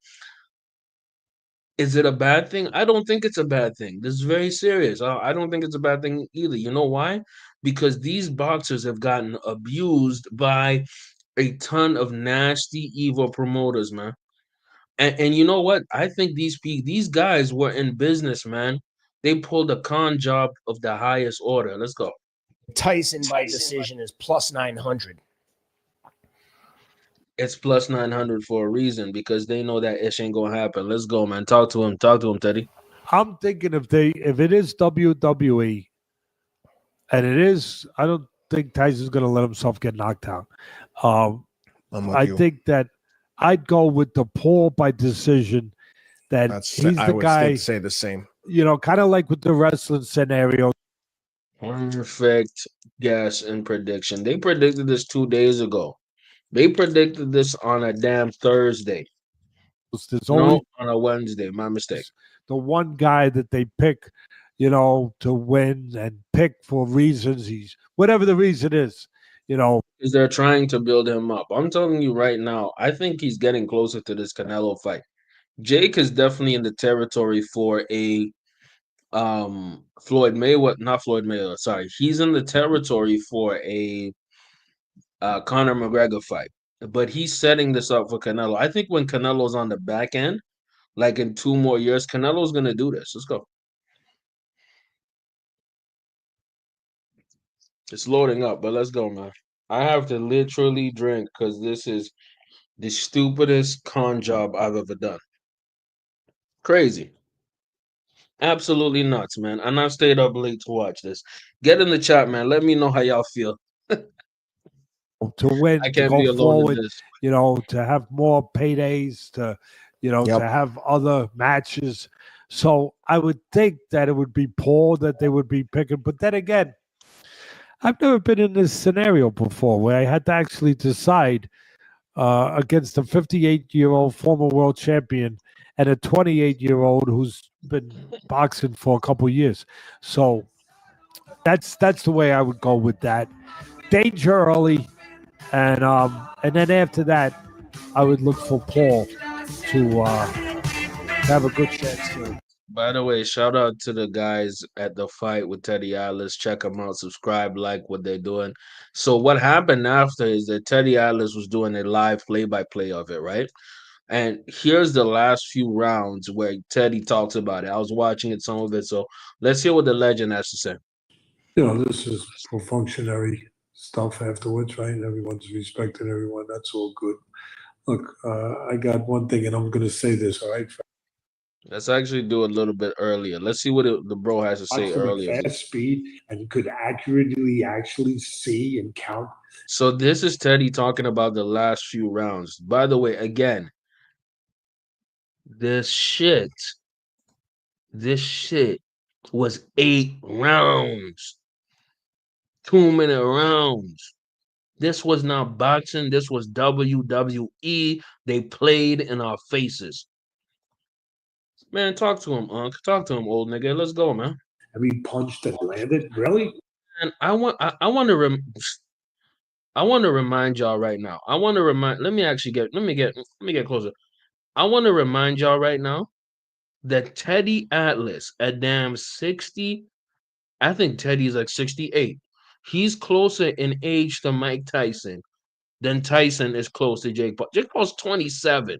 is it a bad thing? I don't think it's a bad thing. This is very serious. I don't think it's a bad thing either. You know why? Because these boxers have gotten abused by a ton of nasty, evil promoters, man. And you know what? I think these guys were in business, man. They pulled a con job of the highest order. Let's go. Tyson by decision is plus 900. It's plus 900 for a reason because they know that ish ain't gonna happen. Let's go, man. Talk to him, Teddy. I'm thinking if it is WWE, and it is, I don't think Tyson's going to let himself get knocked out. I think that I'd go with the Paul by decision. That he's the guy. Say the same. Kind of like with the wrestling scenario. Perfect guess and prediction. They predicted this 2 days ago. They predicted this on a damn Thursday. No, on a Wednesday. My mistake. The one guy that they pick, to win and pick for reasons. He's whatever the reason is, Is they're trying to build him up. I'm telling you right now, I think he's getting closer to this Canelo fight. Jake is definitely in the territory for a Floyd Mayweather, not Floyd Mayweather, sorry. He's in the territory for a Conor McGregor fight. But he's setting this up for Canelo. I think when Canelo's on the back end, like in 2 more years, Canelo's gonna do this. Let's go. It's loading up, but let's go, man. I have to literally drink because this is the stupidest con job I've ever done. Crazy. Absolutely nuts, man. And I stayed up late to watch this. Get in the chat, man. Let me know how y'all feel. To win, I to can't go be alone forward, in this. to have more paydays, to have other matches. So I would think that it would be Paul that they would be picking. But then again, I've never been in this scenario before where I had to actually decide against a 58-year-old former world champion and a 28-year-old who's been boxing for a couple years. So that's the way I would go with that. Danger early, and then after that, I would look for Paul to have a good chance to. By the way, shout out to the guys at the fight with Teddy Atlas. Check them out, subscribe, like what they're doing. So what happened after is that Teddy Atlas was doing a live play-by-play of it, right? And here's the last few rounds where Teddy talks about it. I was watching it, some of it. So let's hear what the legend has to say. This is pro functionary stuff afterwards, right? Everyone's respecting everyone. That's all good. Look, I got one thing, and I'm going to say this, all right? Let's actually do a little bit earlier. Let's see what the bro has to say earlier. Fast speed and could accurately actually see and count. So this is Teddy talking about the last few rounds. By the way, again, this shit was 8 rounds. 2-minute rounds. This was not boxing. This was WWE. They played in our faces. Man, talk to him, Unc. Talk to him, old nigga. Let's go, man. Every punch that landed, really? And I want to remind y'all right now. Let me get closer. I want to remind y'all right now that Teddy Atlas, a damn 60, I think Teddy's like 68. He's closer in age to Mike Tyson than Tyson is close to Jake Paul. Jake Paul's 27.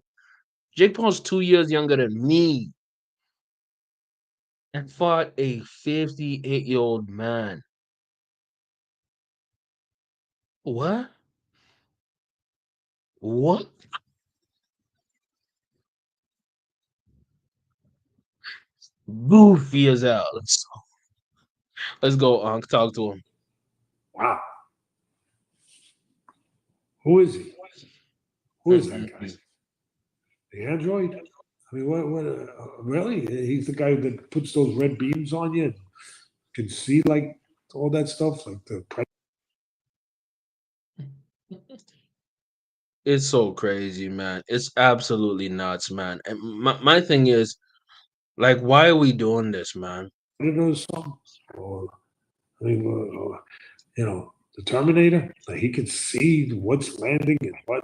Jake Paul's 2 years younger than me. And fought a 58-year-old man. What? What? Goofy as hell. Let's go, Unc. Talk to him. Wow. Who is he? Who is that guy? The android? I mean, what really? He's the guy that puts those red beams on you and can see like all that stuff, like the. It's so crazy, man. It's absolutely nuts, man. And my thing is, like, why are we doing this, man? Or something. Or, I mean, the Terminator. Like he can see what's landing and what.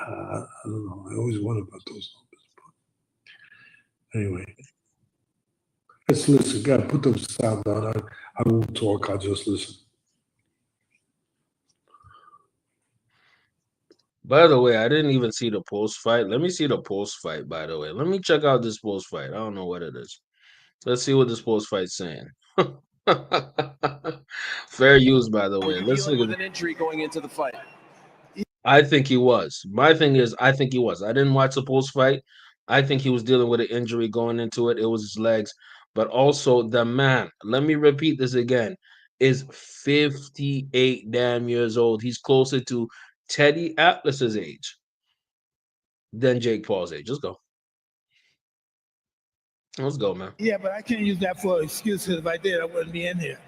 I don't know. I always wonder about those numbers. But anyway, let's listen. God, put the sound on. I won't talk. I'll just listen. By the way, I didn't even see the post fight. Let me see the post fight, by the way. Let me check out this post fight. I don't know what it is. Let's see what this post fight's saying. Fair use, by the way. Let's look at an injury going into the fight. I think he was. My thing is, I think he was. I didn't watch the post fight, I think he was dealing with an injury going into it. It was his legs. But also the man, let me repeat this again, is 58 damn years old. He's closer to Teddy Atlas's age than Jake Paul's age. Let's go. Let's go, man. Yeah, but I can't use that for excuses. If I did, I wouldn't be in here.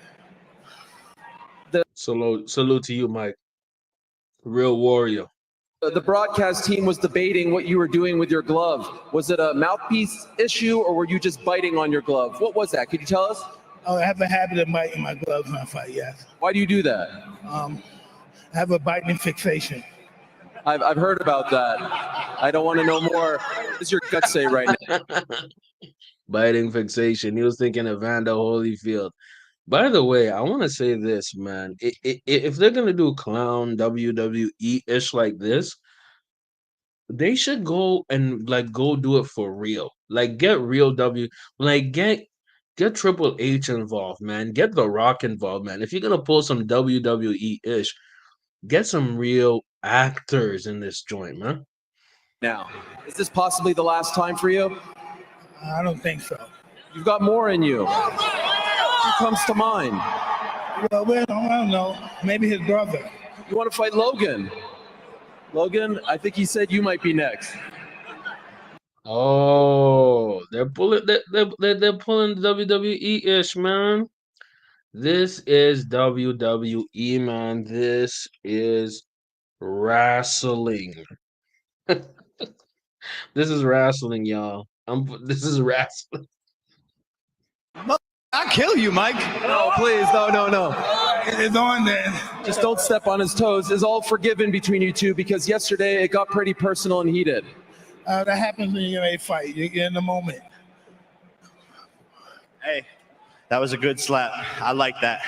Salute to you, Mike. Real warrior. The broadcast team was debating what you were doing with your glove. Was it a mouthpiece issue or were you just biting on your glove? What was that? Could you tell us? Oh, I have a habit of biting my gloves when I fight, yes. Why do you do that? I have a biting fixation. I've heard about that. I don't want to know more. What does your gut say right now? Biting fixation. He was thinking of Evander Holyfield. By the way, I want to say this, man. If they're gonna do clown WWE ish like this, they should go and like go do it for real. Like get real like get Triple H involved, man. Get The Rock involved, man. If you're gonna pull some WWE ish, get some real actors in this joint, man. Now, is this possibly the last time for you? I don't think so. You've got more in you. Who comes to mind? Well, I don't know. Maybe his brother. You want to fight Logan? Logan, I think he said you might be next. Oh, they're pulling WWE ish, man. This is WWE, man. This is wrestling. This is wrestling, y'all. This is wrestling. I'll kill you, Mike. No, please, no. It's on then. Just don't step on his toes. It's all forgiven between you two because yesterday it got pretty personal and heated. That happens when you're in a fight. You're in the moment. Hey, that was a good slap. I like that.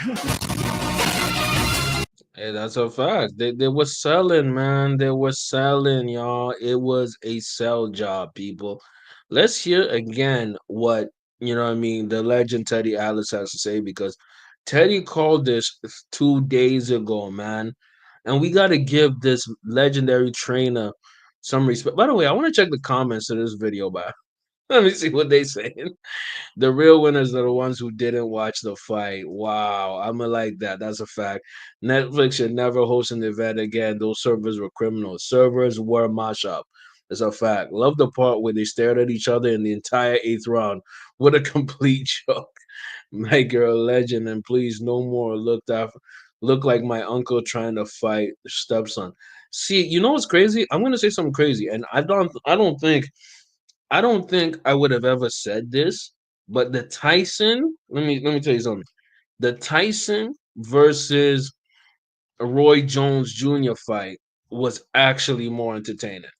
Hey, that's a fact. They were selling, man. They were selling, y'all. It was a sell job, people. Let's hear again what, you know what I mean, the legend Teddy Atlas has to say, because Teddy called this 2 days ago, man. And we got to give this legendary trainer some respect. By the way, I want to check the comments to this video, by. Let me see what they saying. The real winners are the ones who didn't watch the fight. Wow, I'ma like that. That's a fact. Netflix should never host an event again. Those servers were criminals. Servers were mash up. That's a fact. Love the part where they stared at each other in the entire 8th round. What a complete joke. Mike, you're a legend, and please no more look like my uncle trying to fight stepson. See, you know what's crazy? I'm gonna say something crazy, and I don't think I would have ever said this, but the Tyson, let me tell you something. The Tyson versus Roy Jones Jr. fight was actually more entertaining.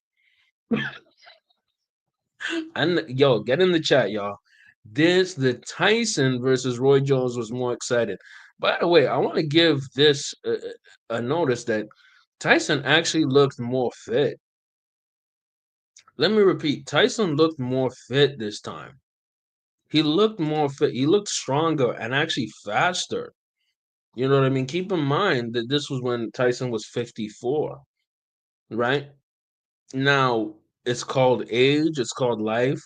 And yo, get in the chat, y'all. The Tyson versus Roy Jones was more exciting. By the way, I want to give this a notice that Tyson actually looked more fit. Let me repeat, Tyson looked more fit this time. He looked more fit. He looked stronger and actually faster. You know what I mean? Keep in mind that this was when Tyson was 54, right? Now, it's called age, it's called life,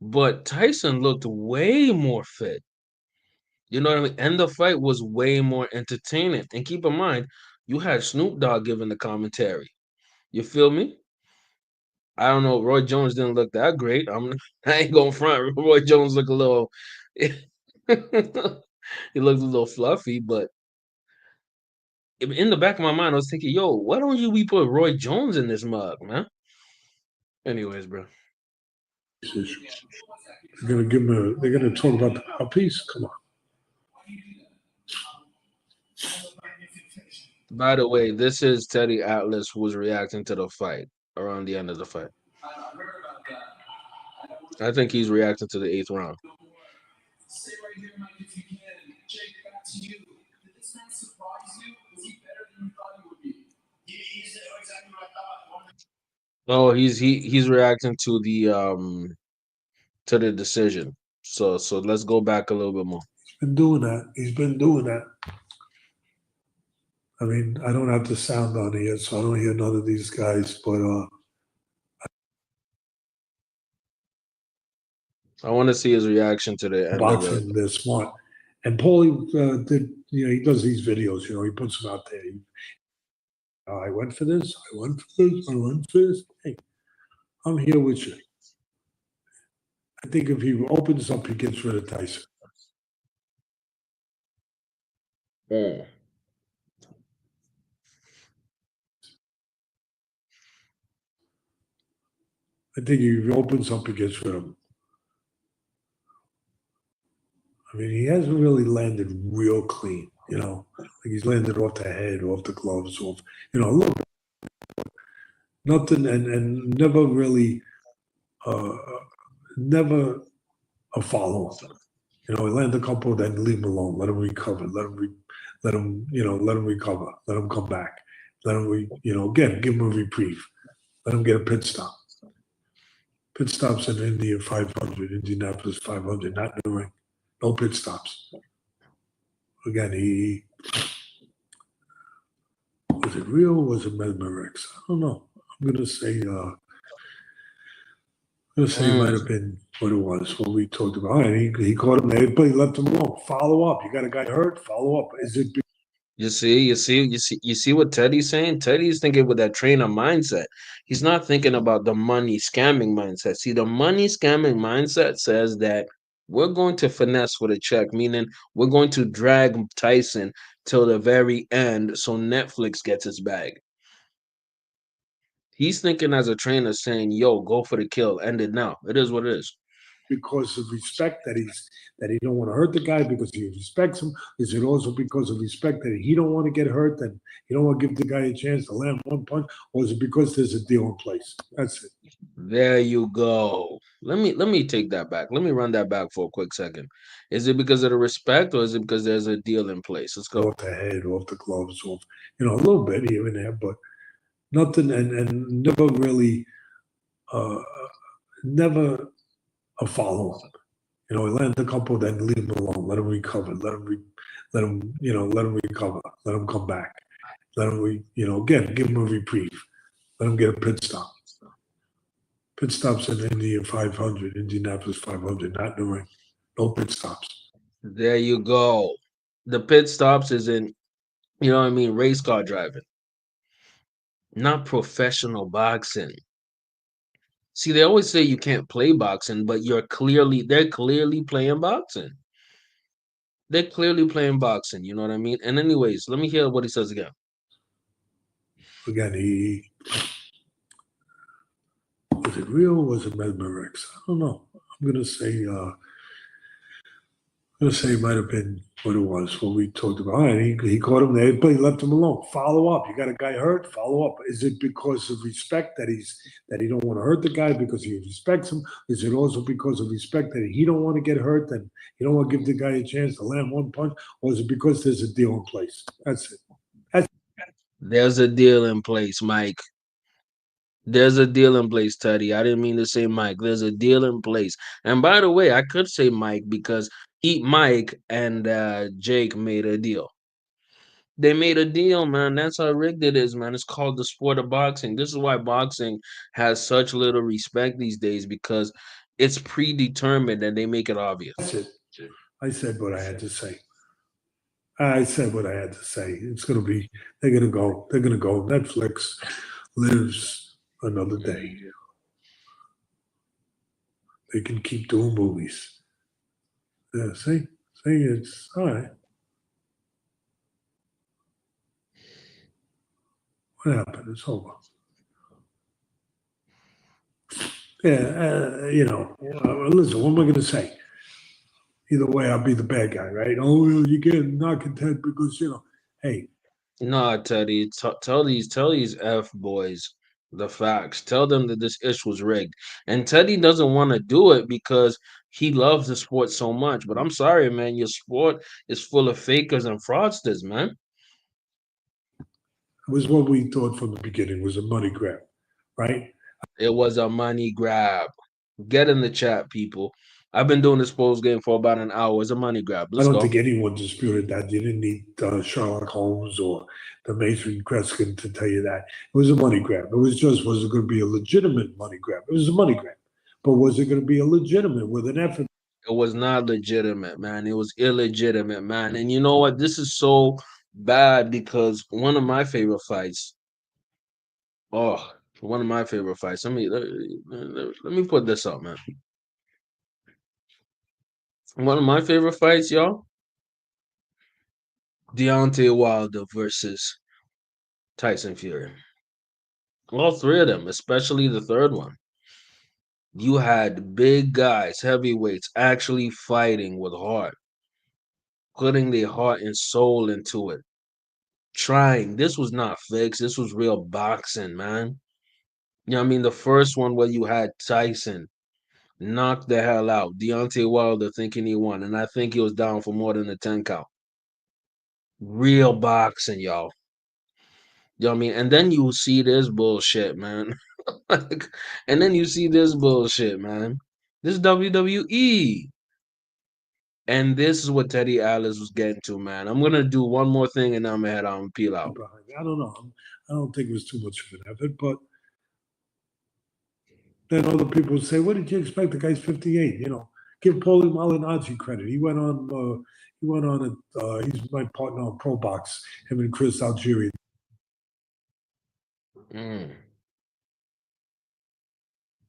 but Tyson looked way more fit. You know what I mean? And the fight was way more entertaining. And keep in mind, you had Snoop Dogg giving the commentary. You feel me? I don't know. Roy Jones didn't look that great. I ain't going front. Roy Jones looked a little. He looked a little fluffy, but in the back of my mind, I was thinking, yo, why don't we put Roy Jones in this mug, man? Anyways, bro. They're gonna give him they're gonna talk about the mouthpiece. Come on. By the way, this is Teddy Atlas who was reacting to the fight around the end of the fight. I think he's reacting to the 8th round. Oh, he's reacting to the decision. So let's go back a little bit more. He's been doing that. He's been doing that. I mean, I don't have the sound on here, so I don't hear none of these guys, but I want to see his reaction to the end of it. Boxing, they're smart. And Paulie did, he does these videos, he puts them out there. I went for this, I went for this, I went for this. Hey, I'm here with you. I think if he opens up, he gets rid of Tyson. Mm. I think if he opens up, he gets rid of him. I mean, he hasn't really landed real clean, like he's landed off the head, off the gloves, off, a little bit. Nothing, and never really, never a follow-up. He land a couple, then leave him alone, let him recover, let him recover, let him come back, let him, again, give him a reprieve, let him get a pit stop. Pit stops in India 500, Indianapolis 500, not in the ring. No pit stops. Again, was it real or was it Mesmerix? I don't know. I'm gonna say it might have been what it was, what we talked about. All right, he caught him there, but he left him alone. Follow up. You got a guy hurt, follow up. Is it You see what Teddy's saying? Teddy's thinking with that trainer mindset. He's not thinking about the money scamming mindset. See, the money scamming mindset says that we're going to finesse for the check, meaning we're going to drag Tyson till the very end so Netflix gets its bag. He's thinking as a trainer saying, yo, go for the kill, end it now. It is what it is. because of respect that he don't want to hurt the guy because he respects him? Is it also because of respect that he don't want to get hurt and he don't want to give the guy a chance to land one punch? Or is it because there's a deal in place? That's it. There you go. Let me take that back. Let me run that back for a quick second. Is it because of the respect or is it because there's a deal in place? Let's go. Off the head, off the gloves, off, a little bit here and there, but nothing, and never really, never a follow-up. He land a couple, then leave him alone, let him recover, let him recover, let him come back, let him, again, give him a reprieve, let him get a pit stop. Pit stops in India 500, Indianapolis 500, not in the ring. No pit stops. There you go. The pit stops is in, race car driving, not professional boxing. See, they always say you can't play boxing, but they're clearly playing boxing. They're clearly playing boxing, you know what I mean? And anyways, let me hear what he says again. Again, was it real or was it Mesmerix? I don't know. I'm gonna say it might have been what it was, what we talked about. All right, he caught him there, but he left him alone. Follow up. You got a guy hurt, follow up. Is it because of respect that he don't want to hurt the guy because he respects him? Is it also because of respect that he don't want to get hurt and he don't want to give the guy a chance to land one punch? Or is it because there's a deal in place? That's it. There's a deal in place, Mike. There's a deal in place, Teddy. I didn't mean to say Mike. There's a deal in place. And by the way, I could say Mike because Mike and Jake made a deal. They made a deal, man. That's how rigged it is, man. It's called the sport of boxing. This is why boxing has such little respect these days because it's predetermined and they make it obvious. That's it. I said what I had to say. It's going to be, they're going to go. Netflix lives another day. They can keep doing movies. Yeah, see, it's all right. What happened? It's over. Yeah, listen, what am I going to say? Either way, I'll be the bad guy, right? Oh, you get not content because, hey. Nah, Teddy, tell these F boys the facts. Tell them that this ish was rigged. And Teddy doesn't want to do it because he loves the sport so much. But I'm sorry, man, your sport is full of fakers and fraudsters, man. It was what we thought from the beginning, was a money grab, right? It was a money grab. Get in the chat, people. I've been doing this post game for about an hour. It's a money grab. Let's I go. don't think anyone disputed that. You didn't need Sherlock Holmes or the Mason Kreskin to tell you that. It was a money grab. It was it going to be a legitimate money grab? It was a money grab. But was it going to be illegitimate with an effort? It was not legitimate, man. It was illegitimate, man. And you know what? This is so bad because one of my favorite fights. Oh, one of my favorite fights. Let me put this up, man. One of my favorite fights, y'all. Deontay Wilder versus Tyson Fury. All three of them, especially the third one. You had big guys, heavyweights, actually fighting with heart, putting their heart and soul into it, trying. This was not fixed. This was real boxing, man. You know what I mean? The first one where you had Tyson knock the hell out Deontay Wilder thinking he won, and I think he was down for more than a 10 count. Real boxing, y'all. You know what I mean? And then you see this bullshit, man. And then you see this bullshit, man. This WWE. And this is what Teddy Atlas was getting to, man. I'm gonna do one more thing and then I'm gonna head out and peel out. I don't know. I don't think it was too much of an effort, but then other people would say, "What did you expect? The guy's 58." You know, give Paulie Malignaggi credit. He went on. He's my partner on Pro Box. Him and Chris Algieri.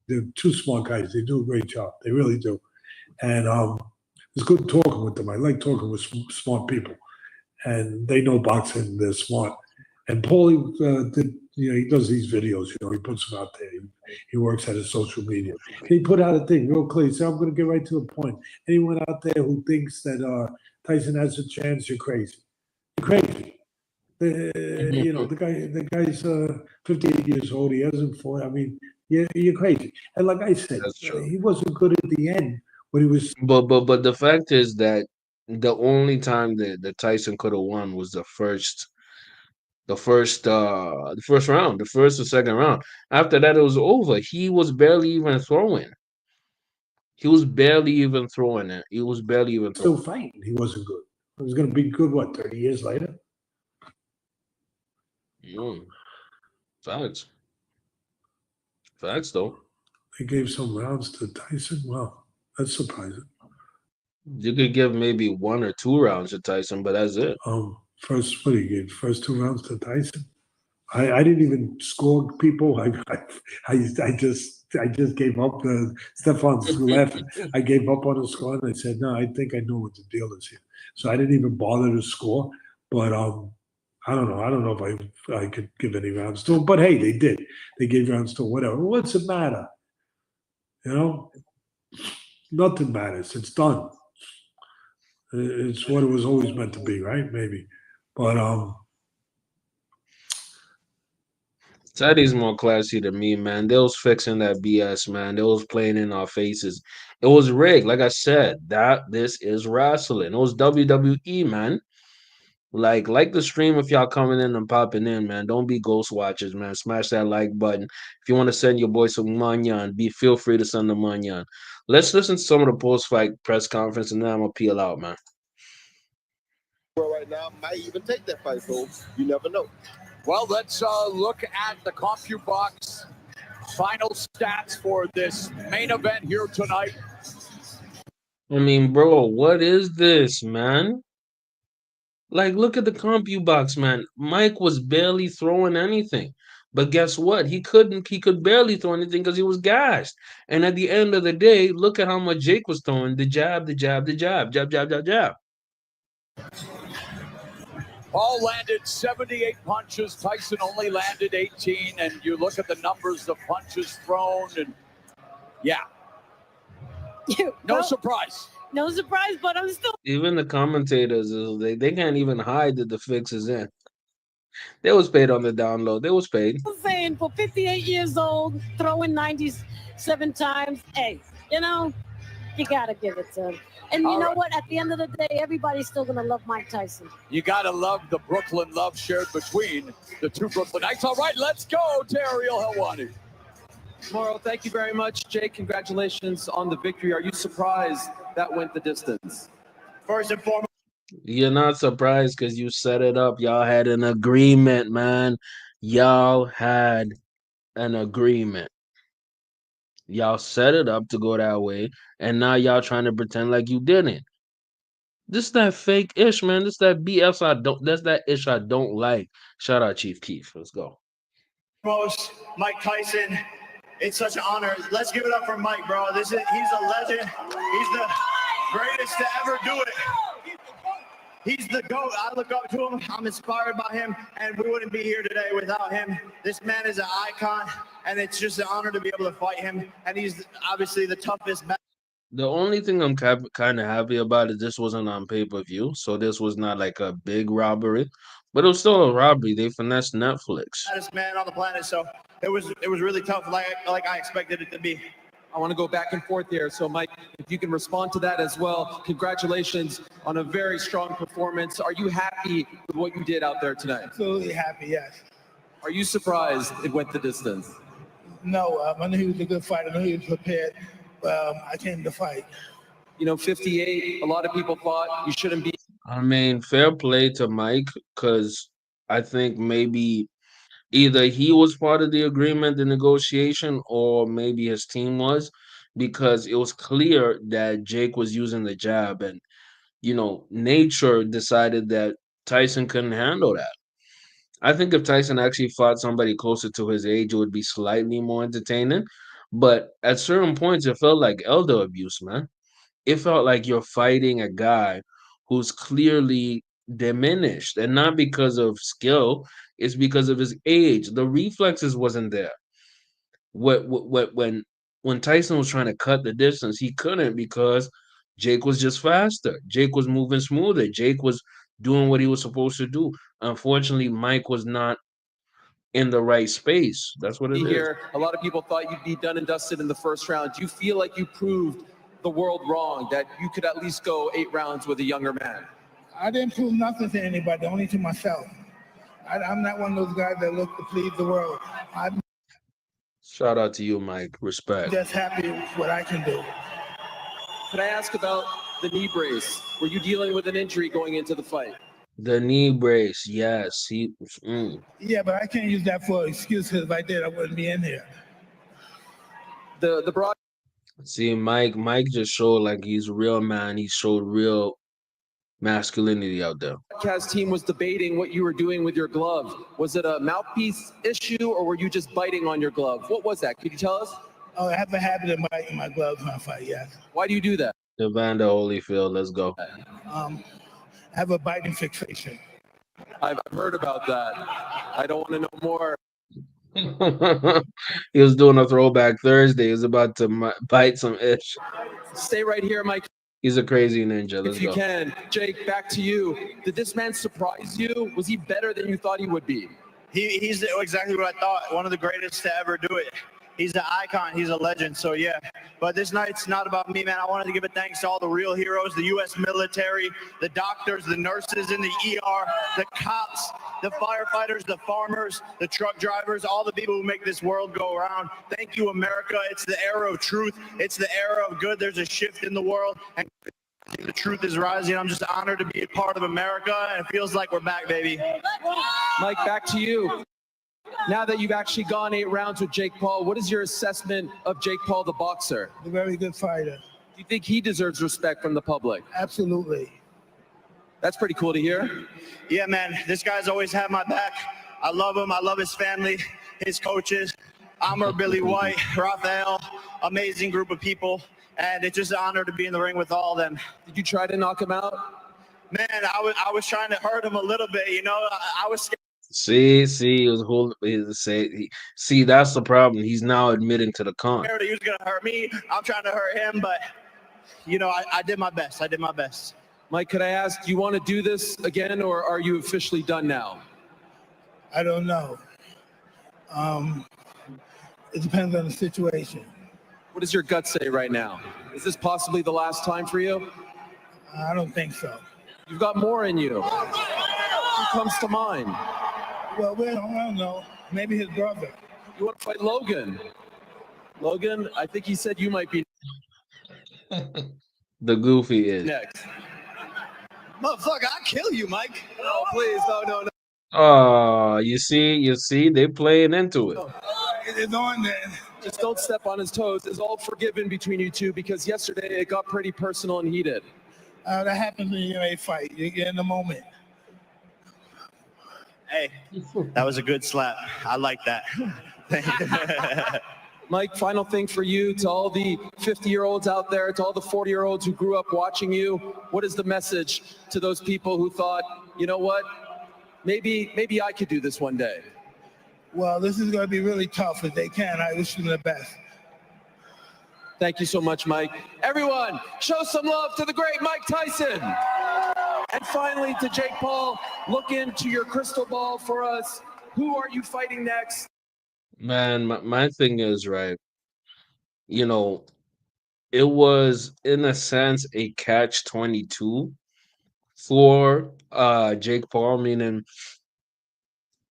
They're two smart guys. They do a great job. They really do. And it's good talking with them. I like talking with smart people, and they know boxing. They're smart. And Paulie did. You know, he does these videos. You know, he puts them out there. He works at his social media. He put out a thing real clear. So I'm going to get right to the point. Anyone out there who thinks that Tyson has a chance, you're crazy. You're crazy. You know, the guy's 58 years old. He hasn't fought. I mean, you're crazy. And like I said, he wasn't good at the end when he was. But the fact is that the only time that Tyson could have won was the first round, the first or second round. After that, it was over. He was barely even throwing. He was barely even throwing it. He was barely even throwing. Still fighting. He wasn't good. He was going to be good. What, 30 years later? Facts. Facts, though. They gave some rounds to Tyson. Wow, that's surprising. You could give maybe 1 or 2 rounds to Tyson, but that's it. First, what he gave? First 2 rounds to Tyson. I didn't even score people. I just gave up. Stefan's laughing. I gave up on the score, and I said, no, I think I know what the deal is here. So I didn't even bother to score. But I don't know. I don't know if I could give any rounds to him. But hey, they did. They gave rounds to him, whatever. What's it matter? You know, nothing matters. It's done. It's what it was always meant to be, right? Maybe, but Teddy's more classy than me, man. They was fixing that BS, man. They was playing in our faces. It was rigged. Like I said, this is wrestling. It was WWE, man. Like the stream if y'all coming in and popping in, man. Don't be ghost watchers, man. Smash that like button. If you want to send your boy some manyan, feel free to send the manyan. Let's listen to some of the post-fight press conference, and then I'm gonna peel out, man. Right now might even take that fight, so you never know. Well, let's look at the CompuBox final stats for this main event here tonight. I mean, bro, what is this, man? Like, look at the CompuBox, man. Mike was barely throwing anything. But guess what? He could barely throw anything because he was gassed. And at the end of the day, look at how much Jake was throwing. The jab, the jab, the jab, jab, jab, jab, jab. Paul landed 78 punches. Tyson only landed 18. And you look at the numbers of punches thrown, and yeah. No surprise. No surprise, but I'm still. Even the commentators, they can't even hide that the fix is in. They was paid on the download. They was paid. I'm saying for 58 years old, throwing 97 times, hey, you know, you got to give it to him. And you know what? At the end of the day, everybody's still going to love Mike Tyson. You got to love the Brooklyn love shared between the two Brooklynites. All right, let's go, Ariel Helwani. Mauro, thank you very much. Jake, congratulations on the victory. Are you surprised that went the distance? First and foremost, you're not surprised because you set it up. Y'all had an agreement, man. Y'all had an agreement. Y'all set it up to go that way, and now y'all trying to pretend like you didn't. This that fake ish, man. This that BS I don't. That's that ish I don't like. Shout out Chief Keef. Let's go. Most Mike Tyson. It's such an honor. Let's give it up for Mike, bro. He's a legend. He's the greatest to ever do it. He's the GOAT. I look up to him. I'm inspired by him, and we wouldn't be here today without him. This man is an icon, and it's just an honor to be able to fight him. And he's obviously the toughest man. The only thing I'm kind of happy about is this wasn't on pay-per-view, so this was not like a big robbery, but it was still a robbery. They finessed Netflix. Baddest man on the planet, so it was really tough, like I expected it to be. I want to go back and forth here. So, Mike, if you can respond to that as well. Congratulations on a very strong performance. Are you happy with what you did out there tonight? Absolutely happy, yes. Are you surprised it went the distance? No, I knew he was a good fighter. I knew he was prepared. I came to fight. 58, a lot of people thought you shouldn't be. I mean, fair play to Mike, because I think maybe either he was part of the agreement, the negotiation, or maybe his team was, because it was clear that Jake was using the jab, and nature decided that Tyson couldn't handle that. I think if Tyson actually fought somebody closer to his age, it would be slightly more entertaining. But at certain points, it felt like elder abuse, man. It felt like you're fighting a guy who's clearly diminished, and not because of skill, it's because of his age. The reflexes wasn't there. When Tyson was trying to cut the distance, he couldn't because Jake was just faster. Jake was moving smoother. Jake was doing what he was supposed to do. Unfortunately, Mike was not in the right space. That's what it is. Here, a lot of people thought you'd be done and dusted in the first round. Do you feel like you proved the world wrong, that you could at least go 8 rounds with a younger man? I didn't prove nothing to anybody, only to myself. I'm not one of those guys that look to please the world. I'm Shout out to you, Mike. Respect. just happy with what I can do. Could I ask about the knee brace? Were you dealing with an injury going into the fight? The knee brace, yes. Yeah, but I can't use that for excuse, because if I did, I wouldn't be in here. The broad. See, Mike just showed like he's a real man. He showed real masculinity out there. Broadcast team was debating what you were doing with your glove. Was it a mouthpiece issue, or were you just biting on your glove? What was that? Could you tell us? Oh, I have a habit of biting my gloves when I fight, yes. Why do you do that? Evander Holyfield, let's go. I have a biting fixation. I've heard about that. I don't want to know more. He was doing a throwback Thursday. He was about to bite some ish. Stay right here, Mike. He's a crazy ninja. Let's If you go. can. Jake, back to you. Did this man surprise you? Was he better than you thought he would be? He's exactly what I thought. One of the greatest to ever do it. He's an icon. He's a legend. So, yeah. But this night's not about me, man. I wanted to give a thanks to all the real heroes, the U.S. military, the doctors, the nurses in the ER, the cops, the firefighters, the farmers, the truck drivers, all the people who make this world go around. Thank you, America. It's the era of truth. It's the era of good. There's a shift in the world, and the truth is rising. I'm just honored to be a part of America, and it feels like we're back, baby. Mike, back to you. Now that you've actually gone 8 rounds with Jake Paul, what is your assessment of Jake Paul, the boxer? A very good fighter. Do you think he deserves respect from the public? Absolutely. That's pretty cool to hear. Yeah, man, this guy's always had my back. I love him. I love his family, his coaches, Amr, Billy White, Raphael, amazing group of people. And it's just an honor to be in the ring with all of them. Did you try to knock him out? Man, I was trying to hurt him a little bit, I was scared. See, it was see, that's the problem. He's now admitting to the con. He was gonna hurt me. I'm trying to hurt him, but I did my best. I did my best. Mike, could I ask, do you want to do this again, or are you officially done now? I don't know. It depends on the situation. What does your gut say right now? Is this possibly the last time for you? I don't think so. You've got more in you. Who comes to mind? Well, I don't know. Maybe his brother. You want to fight Logan? Logan, I think he said you might be The goofy is. next. Motherfucker, I'll kill you, Mike. No, please, no. Oh, you see, they playing into it. It's on there. Just don't step on his toes. Is all forgiven between you two because yesterday it got pretty personal and heated. That happens when you're in a fight. You get in the moment. Hey, that was a good slap. I like that. Thank you. Mike, final thing for you, to all the 50-year-olds out there, to all the 40-year-olds who grew up watching you, what is the message to those people who thought, you know what, maybe I could do this one day? Well, this is going to be really tough. If they can, I wish them the best. Thank you so much, Mike. Everyone, show some love to the great Mike Tyson. And finally, to Jake Paul, look into your crystal ball for us. Who are you fighting next? Man, my thing is, right, you know, it was in a sense a catch-22 for Jake Paul, meaning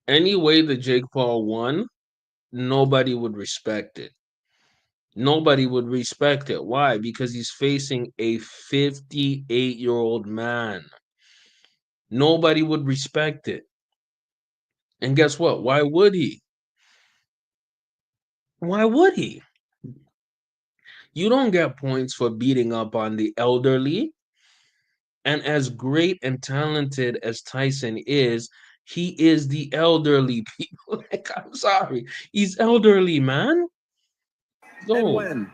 any way that Jake Paul won, nobody would respect it. Nobody would respect it. Why? Because he's facing a 58-year-old man. Nobody would respect it. And guess what? Why would he? Why would he? You don't get points for beating up on the elderly. And as great and talented as Tyson is, he is the elderly people. Like, I'm sorry. He's elderly, man. And win.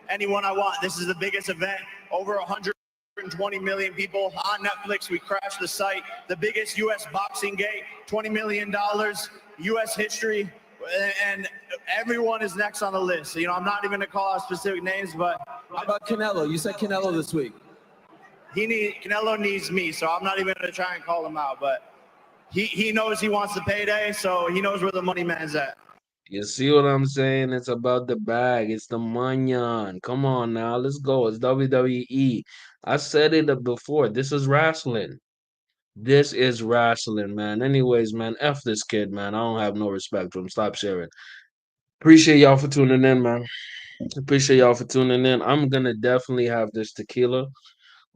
Anyone I want. This is the biggest event. Over 120 million people on Netflix. We crashed the site. The biggest U.S. boxing gate. $20 million. U.S. history. And everyone is next on the list. So, I'm not even going to call out specific names, but... How about Canelo? You said Canelo this week. Canelo needs me, so I'm not even going to try and call him out, but he knows he wants the payday, so he knows where the money man's at. You see what I'm saying? It's about the bag. It's the money. Come on now. Let's go. It's WWE. I said it before. This is wrestling. This is wrestling, man. Anyways, man, F this kid, man. I don't have no respect for him. Stop sharing. Appreciate y'all for tuning in, man. Appreciate y'all for tuning in. I'm going to definitely have this tequila.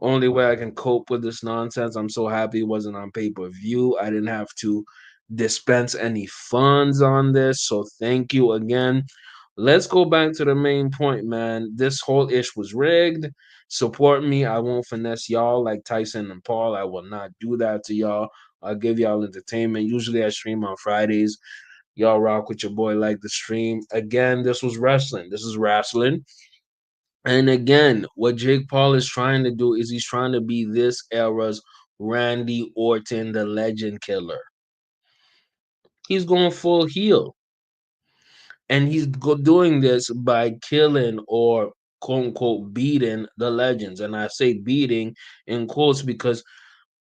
Only way I can cope with this nonsense. I'm so happy it wasn't on pay-per-view. I didn't have to dispense any funds on this. So thank you again. Let's go back to the main point, man. This whole ish was rigged. Support me. I won't finesse y'all like Tyson and Paul. I will not do that to y'all. I'll give y'all entertainment. Usually I stream on Fridays. Y'all rock with your boy like the stream. Again, this was wrestling. This is wrestling. And again, what Jake Paul is trying to do is he's trying to be this era's Randy Orton, the legend killer. He's going full heel. And he's doing this by killing or quote unquote beating the legends. And I say beating in quotes because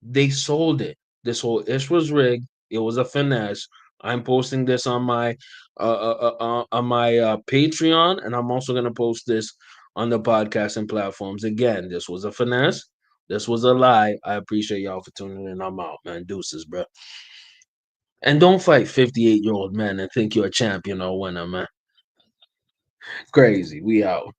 they sold it. This whole ish was rigged. It was a finesse. I'm posting this on my Patreon, and I'm also gonna post this on the podcasting platforms. Again, this was a finesse. This was a lie. I appreciate y'all for tuning in. I'm out, man. Deuces, bro. And don't fight 58-year-old men and think you're a champion or winner, man. Crazy. We out.